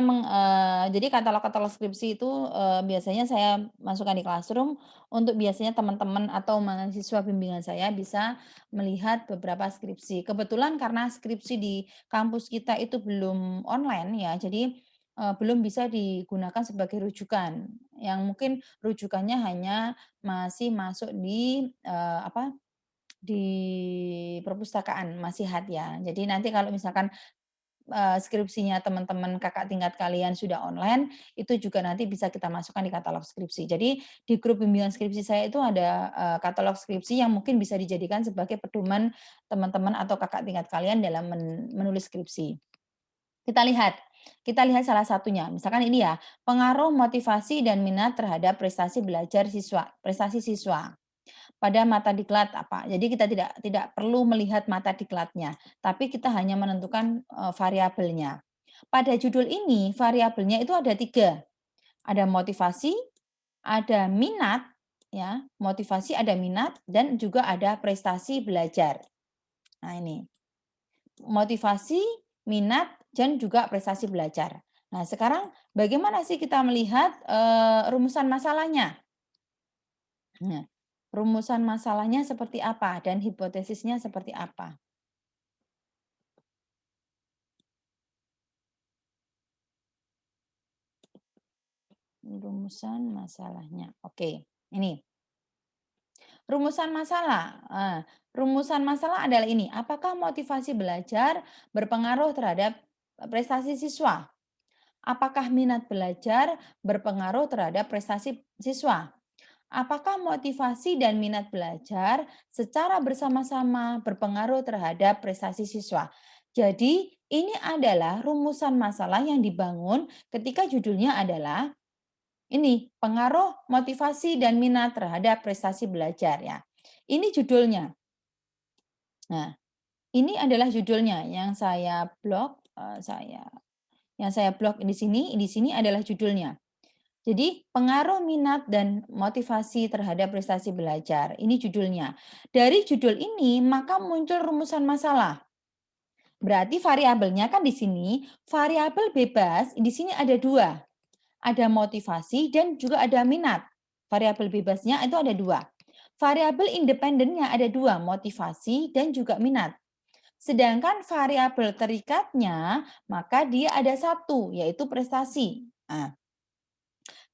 jadi katalog-katalog skripsi itu, biasanya saya masukkan di Classroom untuk biasanya teman-teman atau mahasiswa bimbingan saya bisa melihat beberapa skripsi. Kebetulan karena skripsi di kampus kita itu belum online ya, jadi, belum bisa digunakan sebagai rujukan, yang mungkin rujukannya hanya masih masuk di, di perpustakaan, masih ya. Jadi nanti kalau misalkan skripsinya teman-teman kakak tingkat kalian sudah online, itu juga nanti bisa kita masukkan di katalog skripsi. Jadi di grup bimbingan skripsi saya itu ada, katalog skripsi yang mungkin bisa dijadikan sebagai pedoman teman-teman atau kakak tingkat kalian dalam menulis skripsi. Kita lihat kita lihat salah satunya, misalkan ini ya, pengaruh motivasi dan minat terhadap prestasi siswa. Pada mata diklat apa, jadi kita tidak perlu melihat mata diklatnya, tapi kita hanya menentukan, variabelnya. Pada judul ini variabelnya itu ada 3, ada motivasi, ada minat ya, motivasi, ada minat, dan juga ada prestasi belajar. Nah ini, motivasi, minat, dan juga prestasi belajar. Nah sekarang bagaimana sih kita melihat, rumusan masalahnya? Nah, rumusan masalahnya seperti apa dan hipotesisnya seperti apa? Rumusan masalahnya. Oke, ini. Rumusan masalah. Rumusan masalah adalah ini, apakah motivasi belajar berpengaruh terhadap prestasi siswa? Apakah minat belajar berpengaruh terhadap prestasi siswa? Apakah motivasi dan minat belajar secara bersama-sama berpengaruh terhadap prestasi siswa? Jadi, ini adalah rumusan masalah yang dibangun ketika judulnya adalah ini, pengaruh motivasi dan minat terhadap prestasi belajar ya. Ini judulnya. Nah, ini adalah judulnya yang saya blok, yang saya blok di sini adalah judulnya. Jadi, pengaruh minat dan motivasi terhadap prestasi belajar. Ini judulnya. Dari judul ini, maka muncul rumusan masalah. Berarti variabelnya kan di sini, variabel bebas di sini ada dua. Ada motivasi dan juga ada minat. Variabel bebasnya itu ada dua. Variabel independennya ada dua, motivasi dan juga minat. Sedangkan variabel terikatnya, maka dia ada satu, yaitu prestasi. Nah,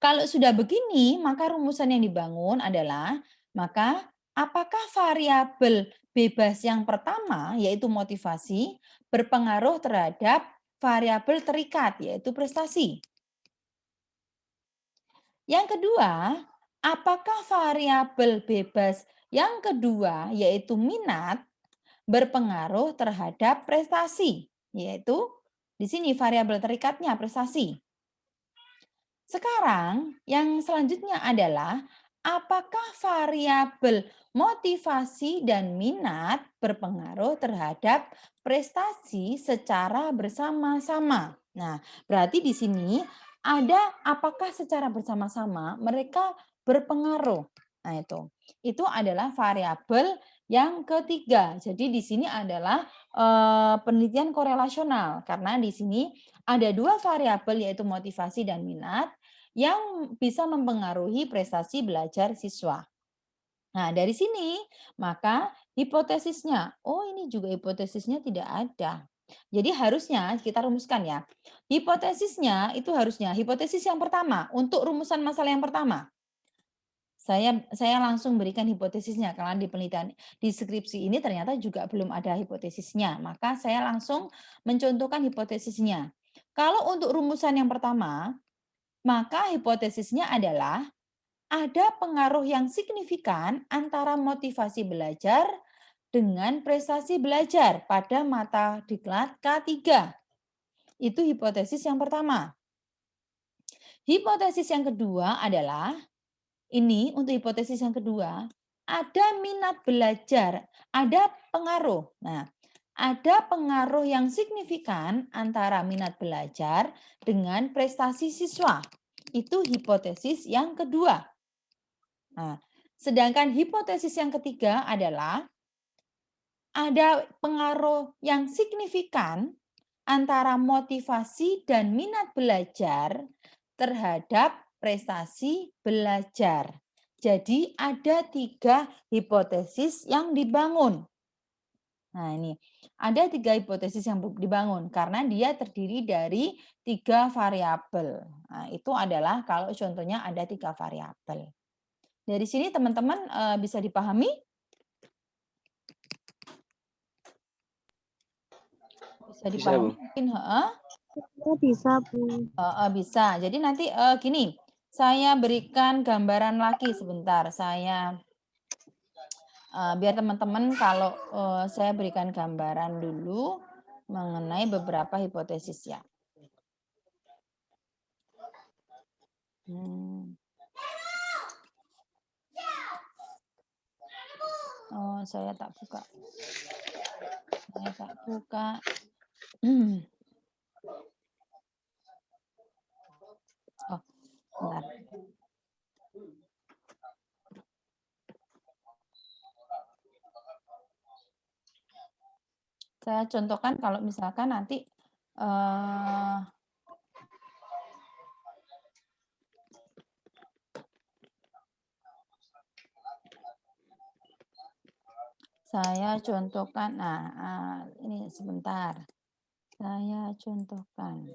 kalau sudah begini, maka rumusan yang dibangun adalah, maka apakah variabel bebas yang pertama, yaitu motivasi, berpengaruh terhadap variabel terikat, yaitu prestasi. Yang kedua, apakah variabel bebas yang kedua, yaitu minat, berpengaruh terhadap prestasi, yaitu di sini variabel terikatnya prestasi. Sekarang yang selanjutnya adalah apakah variabel motivasi dan minat berpengaruh terhadap prestasi secara bersama-sama. Nah, berarti di sini ada apakah secara bersama-sama mereka berpengaruh. Nah, itu adalah variabel yang ketiga. Jadi di sini adalah penelitian korelasional karena di sini ada dua variabel yaitu motivasi dan minat yang bisa mempengaruhi prestasi belajar siswa. Nah, dari sini maka hipotesisnya, oh ini juga hipotesisnya tidak ada. Jadi harusnya kita rumuskan ya. Hipotesisnya itu harusnya hipotesis yang pertama untuk rumusan masalah yang pertama. Saya langsung berikan hipotesisnya karena di penelitian di skripsi ini ternyata juga belum ada hipotesisnya, maka saya langsung mencontohkan hipotesisnya. Kalau untuk rumusan yang pertama, maka hipotesisnya adalah ada pengaruh yang signifikan antara motivasi belajar dengan prestasi belajar pada mata diklat K3. Itu hipotesis yang pertama. Hipotesis yang kedua adalah ini untuk hipotesis yang kedua, ada minat belajar, ada pengaruh. Nah, ada pengaruh yang signifikan antara minat belajar dengan prestasi siswa. Itu hipotesis yang kedua. Nah, sedangkan hipotesis yang ketiga adalah ada pengaruh yang signifikan antara motivasi dan minat belajar terhadap prestasi belajar. Jadi ada 3 hipotesis yang dibangun. Nah ini, ada 3 hipotesis yang dibangun karena dia terdiri dari 3 variabel. Nah itu adalah kalau contohnya ada 3 variabel. Dari sini teman-teman bisa dipahami? Bisa dipahami mungkin, heeh? Bisa, Bu. Bisa. Jadi nanti gini, saya berikan gambaran lagi sebentar. Saya biar teman-teman kalau saya berikan gambaran dulu mengenai beberapa hipotesis ya. Oh, saya tak buka. Saya tak buka. Oh, bentar. Saya contohkan kalau misalkan nanti saya contohkan, ini sebentar. Saya contohkan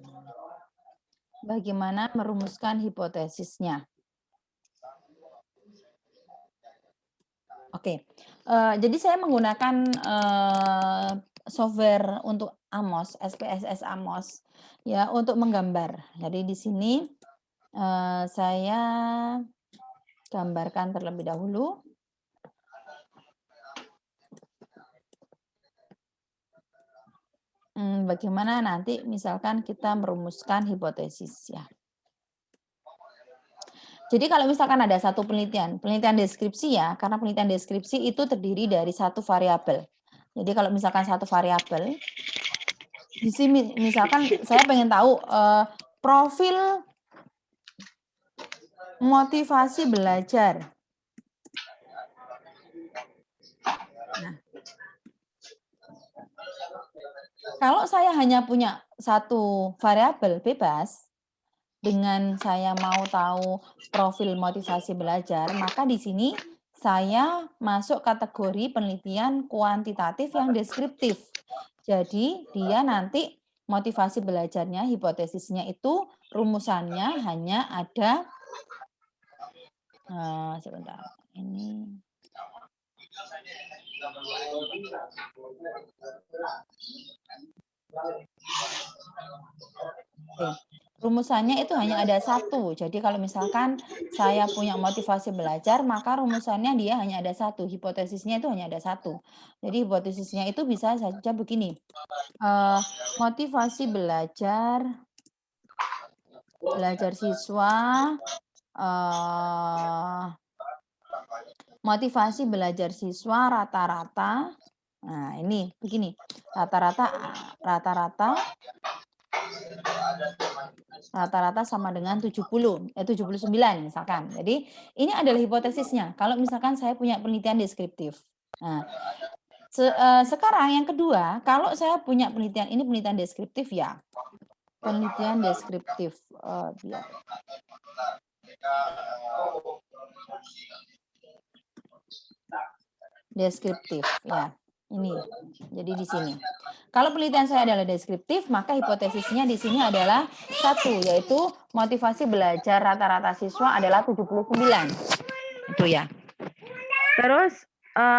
bagaimana merumuskan hipotesisnya. Oke, jadi saya menggunakan software untuk Amos, SPSS Amos, ya, untuk menggambar. Jadi di sini saya gambarkan terlebih dahulu. Bagaimana nanti misalkan kita merumuskan hipotesis ya. Jadi kalau misalkan ada satu penelitian deskripsi ya, karena penelitian deskripsi itu terdiri dari satu variabel. Jadi kalau misalkan satu variabel, di sini misalkan saya pengen tahu profil motivasi belajar. Nah, kalau saya hanya punya satu variabel bebas, dengan saya mau tahu profil motivasi belajar, maka di sini saya masuk kategori penelitian kuantitatif yang deskriptif. Jadi dia nanti motivasi belajarnya, hipotesisnya itu rumusannya hanya ada, sebentar, ini. Oke. Rumusannya itu hanya ada satu. Jadi kalau misalkan saya punya motivasi belajar, maka rumusannya dia hanya ada satu. Hipotesisnya itu hanya ada satu. Jadi hipotesisnya itu bisa saja begini. Motivasi belajar siswa, motivasi belajar siswa rata-rata. Nah, ini begini. Rata-rata sama dengan 79 misalkan. Jadi ini adalah hipotesisnya. Kalau misalkan saya punya penelitian deskriptif. Nah, sekarang yang kedua, kalau saya punya penelitian, ini penelitian deskriptif ya. Penelitian deskriptif. Biar. Deskriptif ya. Ini. Jadi di sini. Kalau penelitian saya adalah deskriptif, maka hipotesisnya di sini adalah satu, yaitu motivasi belajar rata-rata siswa adalah 79. Itu ya. Terus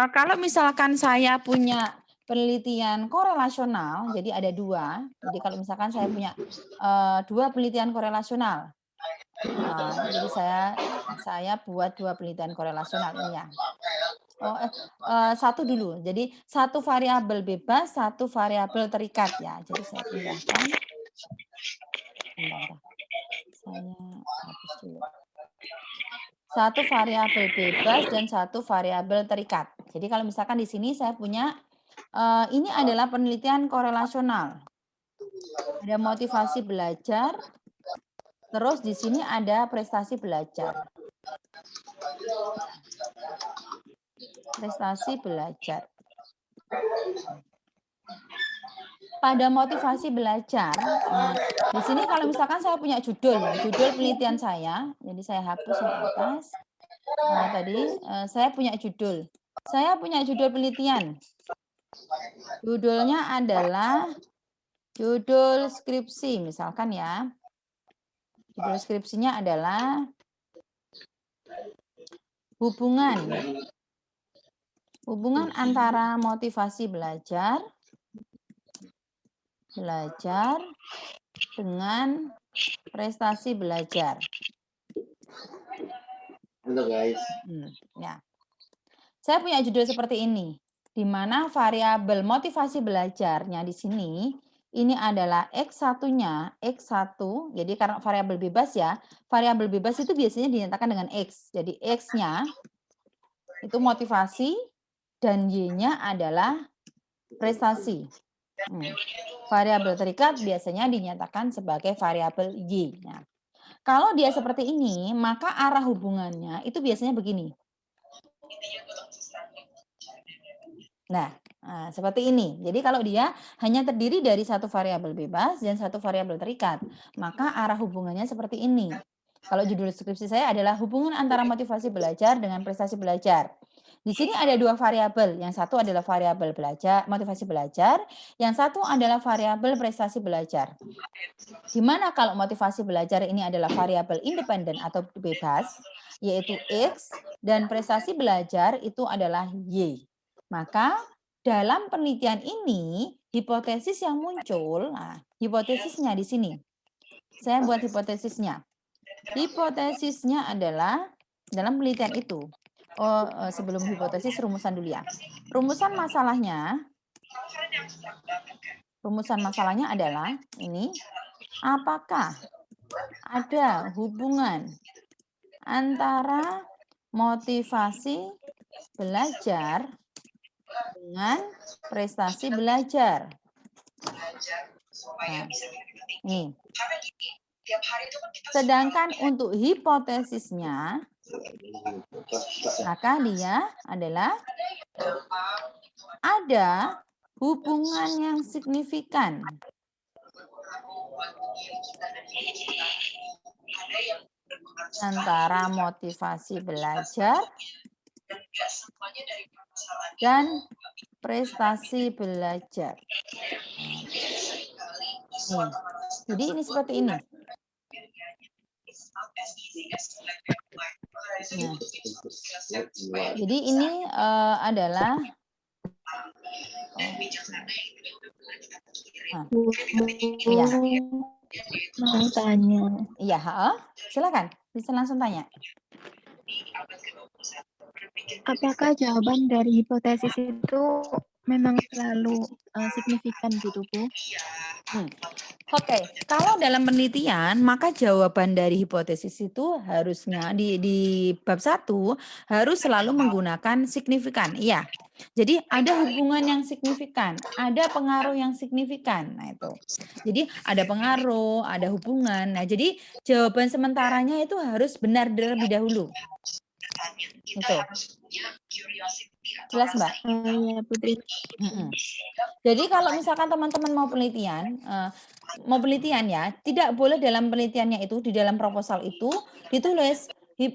kalau misalkan saya punya penelitian korelasional, jadi ada dua. Jadi kalau misalkan saya punya dua penelitian korelasional, jadi saya buat dua penelitian korelasional ini ya. Satu dulu. Jadi satu variabel bebas, satu variabel terikat ya. Jadi saya pindahkan. Saya hapus dulu. Satu variabel bebas dan satu variabel terikat. Jadi kalau misalkan di sini saya punya ini adalah penelitian korelasional. Ada motivasi belajar. Terus di sini ada prestasi belajar. Prestasi belajar. Pada motivasi belajar, di sini kalau misalkan saya punya judul ya, judul penelitian saya, jadi saya hapus yang atas. Nah, tadi saya punya judul. Saya punya judul penelitian. Judulnya adalah judul skripsi, misalkan ya. Judul skripsinya adalah hubungan antara motivasi belajar dengan prestasi belajar. Halo guys. Ya. Saya punya judul seperti ini, di mana variabel motivasi belajarnya di sini ini adalah X1-nya, X1. Jadi karena variabel bebas ya, variabel bebas itu biasanya dinyatakan dengan X. Jadi X-nya itu motivasi dan Y-nya adalah prestasi. Variabel terikat biasanya dinyatakan sebagai variabel Y. Nah, kalau dia seperti ini, maka arah hubungannya itu biasanya begini. Nah, seperti ini. Jadi kalau dia hanya terdiri dari satu variabel bebas dan satu variabel terikat, maka arah hubungannya seperti ini. Kalau judul skripsi saya adalah hubungan antara motivasi belajar dengan prestasi belajar. Di sini ada dua variabel. Yang satu adalah variabel belajar, motivasi belajar. Yang satu adalah variabel prestasi belajar. Di mana kalau motivasi belajar ini adalah variabel independen atau bebas, yaitu X, dan prestasi belajar itu adalah Y. Maka dalam penelitian ini, hipotesis yang muncul, nah, hipotesisnya di sini. Saya buat hipotesisnya. Hipotesisnya adalah dalam penelitian itu. Sebelum hipotesis, rumusan dulu ya. Rumusan masalahnya adalah ini. Apakah ada hubungan antara motivasi belajar dengan prestasi belajar? Nah, ini. Sedangkan untuk hipotesisnya, maka dia adalah ada hubungan yang signifikan antara motivasi belajar dan prestasi belajar. Nih. Jadi ini seperti ini. Nah, jadi ini adalah Iya. Mau tanya. Iya, silakan. Bisa langsung tanya. Apakah jawaban dari hipotesis itu memang selalu signifikan gitu, Bu? Oke, kalau dalam penelitian, maka jawaban dari hipotesis itu harusnya di bab 1 harus selalu menggunakan signifikan. Iya. Jadi ada hubungan yang signifikan, ada pengaruh yang signifikan. Nah, itu. Jadi ada pengaruh, ada hubungan. Nah, jadi jawaban sementaranya itu harus benar terlebih dahulu. Itu. Jelas, Mbak? Iya, Putri. Jadi kalau misalkan teman-teman mau penelitian ya, tidak boleh dalam penelitiannya itu, di dalam proposal itu ditulis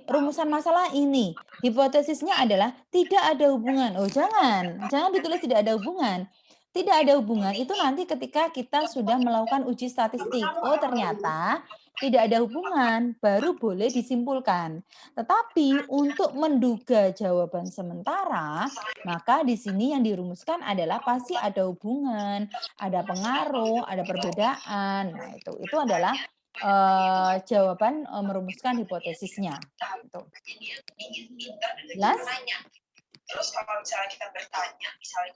rumusan masalah ini. Hipotesisnya adalah tidak ada hubungan. Oh, jangan ditulis tidak ada hubungan. Tidak ada hubungan itu nanti ketika kita sudah melakukan uji statistik. Oh, ternyata tidak ada hubungan, baru boleh disimpulkan. Tetapi untuk menduga jawaban sementara, maka di sini yang dirumuskan adalah pasti ada hubungan, ada pengaruh, ada perbedaan. Nah, itu adalah jawaban merumuskan hipotesisnya. Itu. Jelas?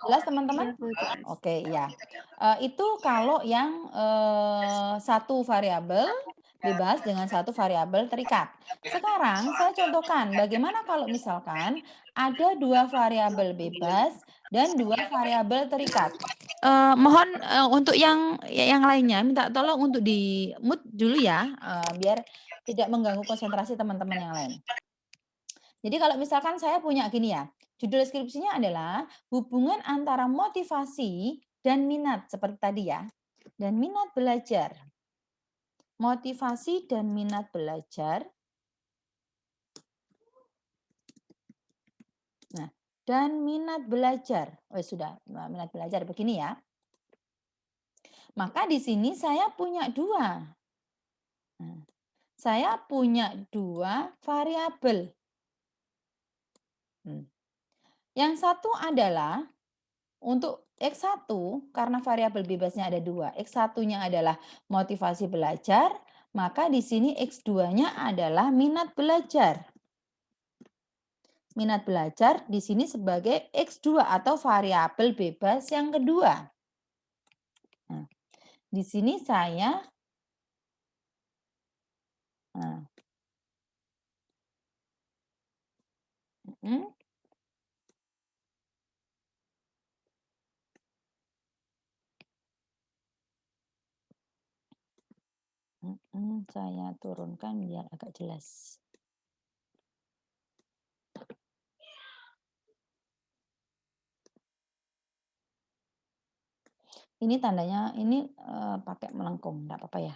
Jelas, teman-teman? Oke, ya. Itu kalau yang satu variabel bebas dengan satu variabel terikat. Sekarang saya contohkan bagaimana kalau misalkan ada dua variabel bebas dan dua variabel terikat. Mohon untuk yang lainnya minta tolong untuk di mute dulu ya, biar tidak mengganggu konsentrasi teman-teman yang lain. Jadi kalau misalkan saya punya gini ya, judul skripsinya adalah hubungan antara motivasi dan minat seperti tadi ya, dan minat belajar. Motivasi dan minat belajar. Nah, dan minat belajar. Oh, sudah, minat belajar begini ya. Maka di sini saya punya dua. Nah, saya punya dua variabel. Yang satu adalah untuk X1, karena variabel bebasnya ada dua. X1-nya adalah motivasi belajar, maka di sini X2-nya adalah minat belajar. Minat belajar di sini sebagai X2 atau variabel bebas yang kedua. Nah, di sini saya saya turunkan biar agak jelas. Ini tandanya ini pakai melengkung, enggak apa-apa ya.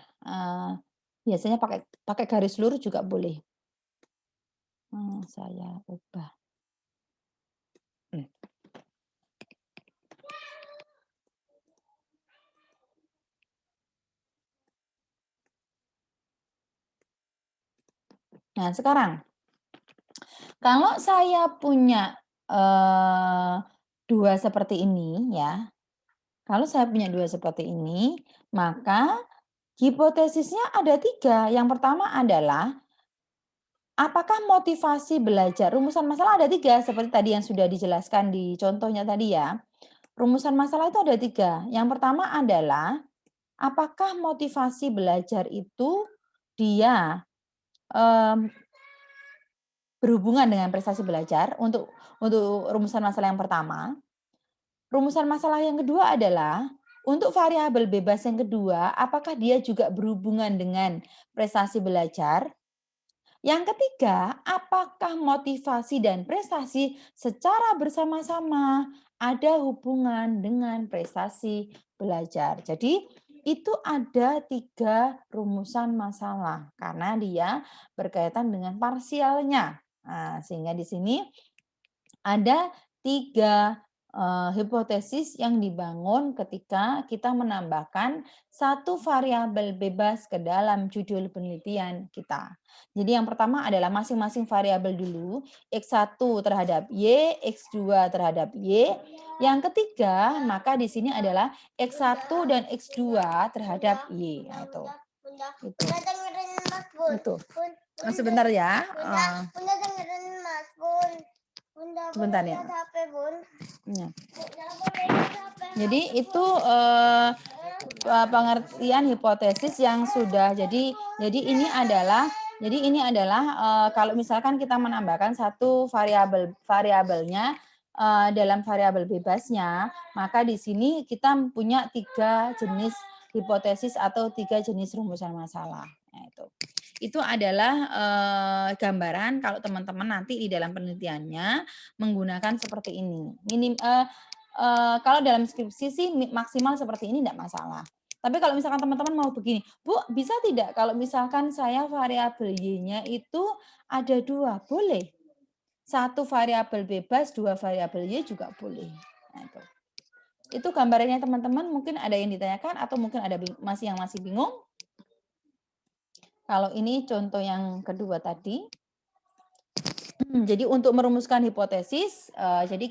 Biasanya pakai garis lurus juga boleh. Saya ubah. Nah, sekarang kalau saya punya 2 seperti ini ya, kalau saya punya 2 seperti ini, maka hipotesisnya ada 3. Yang pertama adalah, apakah motivasi belajar rumusan masalah ada 3 seperti tadi yang sudah dijelaskan di contohnya tadi ya. Rumusan masalah itu ada 3. Yang pertama adalah, apakah motivasi belajar itu dia, mmm, berhubungan dengan prestasi belajar untuk rumusan masalah yang pertama. Rumusan masalah yang kedua adalah, untuk variabel bebas yang kedua, apakah dia juga berhubungan dengan prestasi belajar? Yang ketiga, apakah motivasi dan prestasi secara bersama-sama ada hubungan dengan prestasi belajar. Jadi, itu ada 3 rumusan masalah, karena dia berkaitan dengan parsialnya. Nah, sehingga di sini ada 3 hipotesis yang dibangun ketika kita menambahkan satu variabel bebas ke dalam judul penelitian kita. Jadi yang pertama adalah masing-masing variabel dulu, X1 terhadap Y, X2 terhadap Y. Yang ketiga, maka di sini adalah X1 dan X2 terhadap Y. Nah, itu. Itu. Bunda dengerin Mas Bun. Itu. Bunda, Sebentar ya. Bunda dengerin Mas Bun. Bunda, Sebentar ya. lihat HP Bun. Ya. Bunda boleh lihat HP. Jadi itu pengertian hipotesis yang sudah jadi ini adalah kalau misalkan kita menambahkan satu variabelnya dalam variabel bebasnya, maka di sini kita punya 3 jenis hipotesis atau 3 jenis rumusan masalah. Nah, itu adalah gambaran kalau teman-teman nanti di dalam penelitiannya menggunakan seperti ini. Kalau dalam skripsi sih maksimal seperti ini tidak masalah. Tapi kalau misalkan teman-teman mau begini, Bu, bisa tidak kalau misalkan saya variabel Y-nya itu ada 2, boleh. 1 variabel bebas, 2 variabel Y juga boleh. Nah, itu gambarannya teman-teman, mungkin ada yang ditanyakan atau mungkin ada yang masih bingung? Kalau ini contoh yang kedua tadi. Jadi untuk merumuskan hipotesis, jadi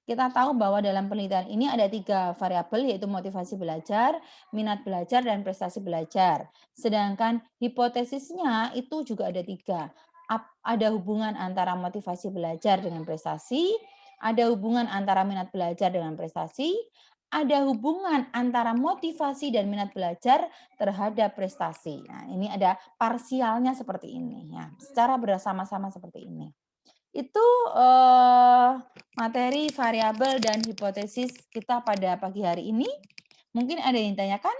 kita tahu bahwa dalam penelitian ini ada 3 variabel, yaitu motivasi belajar, minat belajar, dan prestasi belajar. Sedangkan hipotesisnya itu juga ada 3. Ada hubungan antara motivasi belajar dengan prestasi, ada hubungan antara minat belajar dengan prestasi, ada hubungan antara motivasi dan minat belajar terhadap prestasi. Nah, ini ada parsialnya seperti ini ya, secara bersama-sama seperti ini. Itu materi variabel dan hipotesis kita pada pagi hari ini. Mungkin ada yang ditanyakan?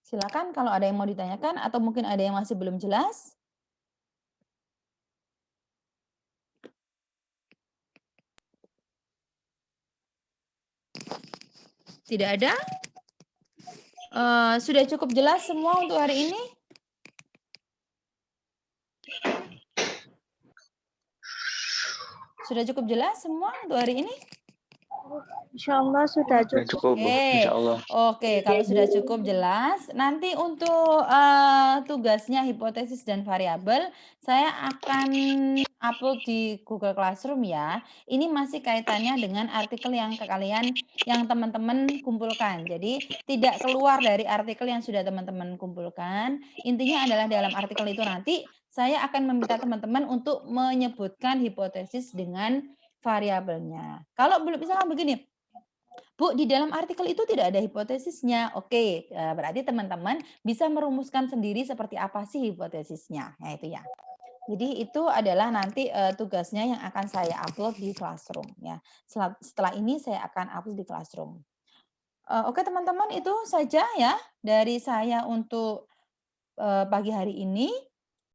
Silakan kalau ada yang mau ditanyakan atau mungkin ada yang masih belum jelas. Tidak ada? Sudah cukup jelas semua untuk hari ini? Sudah cukup jelas semua untuk hari ini? Insyaallah sudah cukup. Oke, kalau sudah cukup jelas, nanti untuk tugasnya hipotesis dan variabel, saya akan upload di Google Classroom ya. Ini masih kaitannya dengan artikel yang yang teman-teman kumpulkan. Jadi tidak keluar dari artikel yang sudah teman-teman kumpulkan. Intinya adalah dalam artikel itu nanti saya akan meminta teman-teman untuk menyebutkan hipotesis dengan variabelnya. Kalau belum misalkan begini, Bu, di dalam artikel itu tidak ada hipotesisnya. Oke, berarti teman-teman bisa merumuskan sendiri seperti apa sih hipotesisnya. Nah, itu ya. Jadi itu adalah nanti tugasnya yang akan saya upload di Classroom ya. Setelah ini saya akan upload di Classroom. Oke teman-teman, itu saja ya dari saya untuk pagi hari ini.